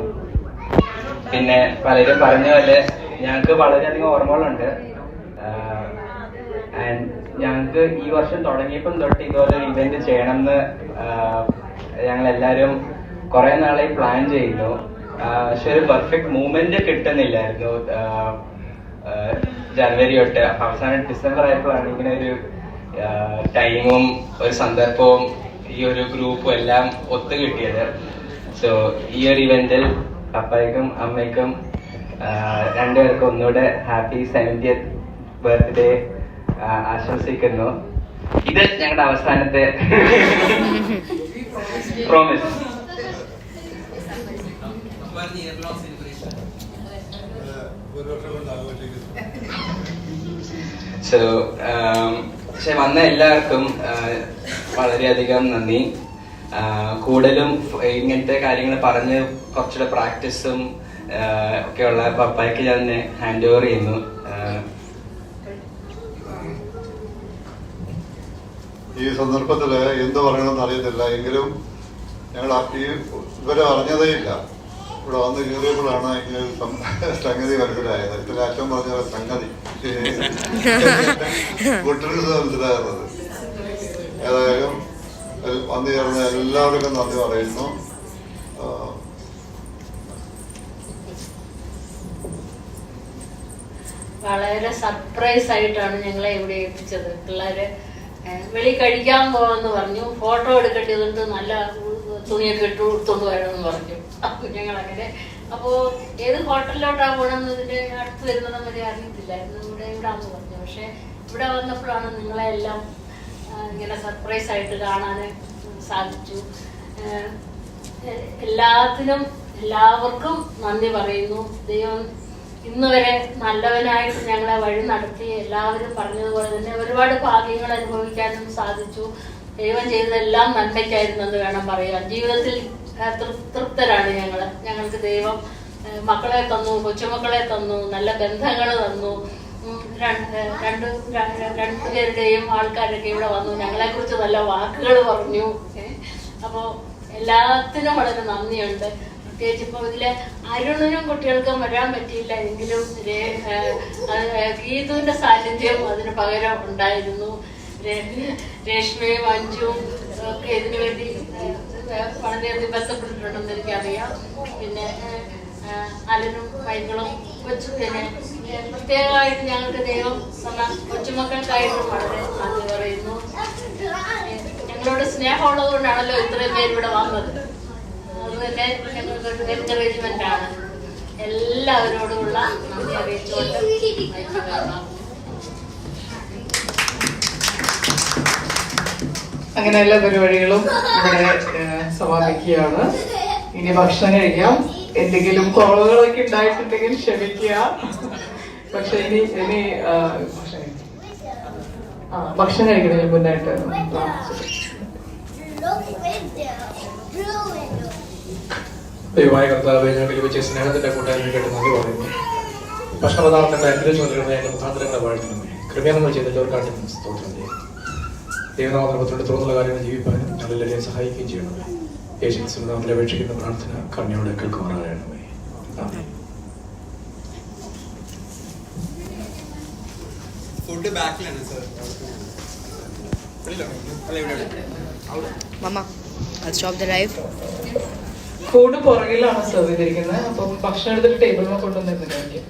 പിന്നെ പലരും പറഞ്ഞ പോലെ ഞങ്ങൾക്ക് വളരെയധികം ഓർമ്മകളുണ്ട്. ഞങ്ങൾക്ക് ഈ വർഷം തുടങ്ങിയപ്പം തൊട്ട് ഇതുപോലെ ഒരു ഇവന്റ് ചെയ്യണം എന്ന് ഞങ്ങൾ എല്ലാവരും കുറെ നാളായി പ്ലാൻ ചെയ്യുന്നു. പക്ഷെ ഒരു പെർഫെക്റ്റ് മൂവ്മെന്റ് കിട്ടുന്നില്ലായിരുന്നു. ജനുവരി തൊട്ട് അവസാനം ഡിസംബർ ആയപ്പോഴാണ് ഇങ്ങനെ ഒരു ടൈമും ഒരു സന്ദർഭവും ഈ ഒരു ഗ്രൂപ്പും എല്ലാം ഒത്തു കിട്ടിയത്. സോ ഈ ഒരു ഇവന്റിൽ പപ്പായ്ക്കും അമ്മയ്ക്കും രണ്ടുപേർക്കും ഒന്നുകൂടെ ഹാപ്പി 70th ബർത്ത്ഡേ ആശംസിക്കുന്നു. ഇത് ഞങ്ങളുടെ അവസാനത്തെ പ്രോമിസ്. സോ പക്ഷെ വന്ന എല്ലാവർക്കും വളരെയധികം നന്ദി. കൂടുതലും ഇങ്ങനത്തെ കാര്യങ്ങൾ പറഞ്ഞ് കുറച്ചുകൂടെ പ്രാക്ടീസും ഒക്കെയുള്ള പപ്പായ്ക്ക് ഞാൻ ഹാൻഡ് ഓവർ ചെയ്യുന്നു. ഈ സന്ദർഭത്തില് എന്ത് പറയണമെന്ന് അറിയത്തില്ല. എങ്കിലും ഞങ്ങൾ ഇവരെ അറിഞ്ഞതേ ഇല്ല. ഇവിടെ വന്ന് കയറിയപ്പോഴാണ് ഇങ്ങനെ സംഗതി മനസ്സിലായത്. ഇതിൽ അച്ഛൻ പറഞ്ഞ സംഗതി കുട്ടികൾക്ക് മനസ്സിലാകുന്നത്. ഏതായാലും വന്നു ചേർന്ന എല്ലാവർക്കും നന്ദി പറയുന്നു. വളരെ സർപ്രൈസ് ആയിട്ടാണ് ഞങ്ങളെ ഇവിടെ എത്തിച്ചത്. പിള്ളേര് വെളി കഴിക്കാൻ പോവാന്ന് പറഞ്ഞു. ഫോട്ടോ എടുക്കേണ്ടതുകൊണ്ട് നല്ല തുണിയൊക്കെ ഇട്ടുകൊണ്ട് വരണമെന്ന് പറഞ്ഞു. അപ്പൊ ഞങ്ങൾ അങ്ങനെ അപ്പോ ഏത് ഹോട്ടലിലോട്ടാ പോകണമെന്നതിന്റെ അടുത്ത് വരുന്നതും വരെ അറിയത്തില്ലായിരുന്നു. ഇവിടെ ആണെന്ന് പറഞ്ഞു. പക്ഷെ ഇവിടെ വന്നപ്പോഴാണ് നിങ്ങളെല്ലാം ഇങ്ങനെ സർപ്രൈസ് ആയിട്ട് കാണാൻ സാധിച്ചു. എല്ലാവർക്കും നന്ദി പറയുന്നു. ദൈവം ഇന്ന് വരെ നല്ലവനായിട്ട് ഞങ്ങളെ വഴി നടത്തി. എല്ലാവരും പറഞ്ഞതുപോലെ തന്നെ ഒരുപാട് ഭാഗ്യങ്ങൾ അനുഭവിക്കാനും സാധിച്ചു. ദൈവം ചെയ്തതെല്ലാം നന്മയ്ക്കായിരുന്നെന്ന് വേണം പറയാൻ. ജീവിതത്തിൽ തൃപ്തരാണ് ഞങ്ങൾക്ക് ദൈവം മക്കളെ തന്നു, കൊച്ചുമക്കളെ തന്നു, നല്ല ബന്ധങ്ങൾ തന്നു. രണ്ടുപേരുടെയും ആൾക്കാരൊക്കെ ഇവിടെ വന്നു ഞങ്ങളെ കുറിച്ച് നല്ല വാക്കുകൾ പറഞ്ഞു. അപ്പോ എല്ലാത്തിനും വളരെ നന്ദിയുണ്ട്. പ്രത്യേകിച്ച് ഇപ്പൊ ഇതിലെ അരുണിനും കുട്ടികൾക്കും വരാൻ പറ്റിയില്ല എങ്കിലും ഗീതുവിന്റെ സാന്നിധ്യം അതിന് പകരം ഉണ്ടായിരുന്നു. രേഷ്മയും അഞ്ജുവും ഒക്കെ ഇതിനു വേണ്ടി വളരെയധികം ബന്ധപ്പെട്ടിട്ടുണ്ടെന്ന് എനിക്കറിയാം. പിന്നെ അലനും മൈകളും കൊച്ചു പിന്നെ പ്രത്യേകമായിട്ട് ഞങ്ങൾക്ക് ദൈവം കൊച്ചുമക്കൾക്കായിട്ടും വളരെ നന്ദി പറയുന്നു. ഞങ്ങളോട് സ്നേഹമുള്ളത് കൊണ്ടാണല്ലോ ഇത്രയും പേര് ഇവിടെ വന്നത്. അതുതന്നെ ഞങ്ങൾക്കൊരു എൻകറേജ്മെന്റ് ആണ്. എല്ലാവരോടുമുള്ള നന്ദി അറിയിച്ചുകൊണ്ട് അങ്ങനെ എല്ലാ പരിപാടികളും ഇവിടെ സമാപിക്കുകയാണ്. ഇനി ഭക്ഷണം കഴിക്കാം. എന്തെങ്കിലും കുറവുകളൊക്കെ ഉണ്ടായിട്ടുണ്ടെങ്കിൽ ക്ഷമിക്കുക. പക്ഷെ ഇനി ഭക്ഷണം കഴിക്കുന്നതിന് മുന്നായിട്ട് ദൈവമായ കർത്താവെ, ഞങ്ങൾക്ക് ലഭിച്ച സ്നേഹത്തിന്റെ കൂട്ടായ്മ കേട്ട് നന്ദി പറയുന്നു. ഭക്ഷണപദാർത്ഥങ്ങളുടെ അനുഗ്രഹിച്ചു നൽകണമേ, അതിന്റെ മുഖാന്തരങ്ങളെ വാഴ്ത്തണമേ. കൃപയാനങ്ങൾ ചെയ്തവർക്ക് സ്തോത്രം ചെയ്യും. ദൈവനാമത്തിനോട് തുറന്നുള്ള കാര്യങ്ങൾ ജീവിപ്പാനും ഞങ്ങളെല്ലാവരെയും സഹായിക്കുകയും ചെയ്യണമേ. യേശുക്രിസ്തുവിന്റെ നാമത്തിൽ അപേക്ഷിക്കുന്ന പ്രാർത്ഥന കരുണയോടെ കേൾക്കുമാറാകണമേ. ആമേൻ. ഫുഡ് ബാക്കിലാണ് sir. Mama, I'll stop the live. Food പുറകിലാണ് സെർവ് ചെയ്തിരിക്കുന്നത്. അപ്പം ഭക്ഷണം എടുത്തിട്ട് ടേബിളിൽ കൊണ്ടുവന്നിരുന്നില്ല എനിക്ക്.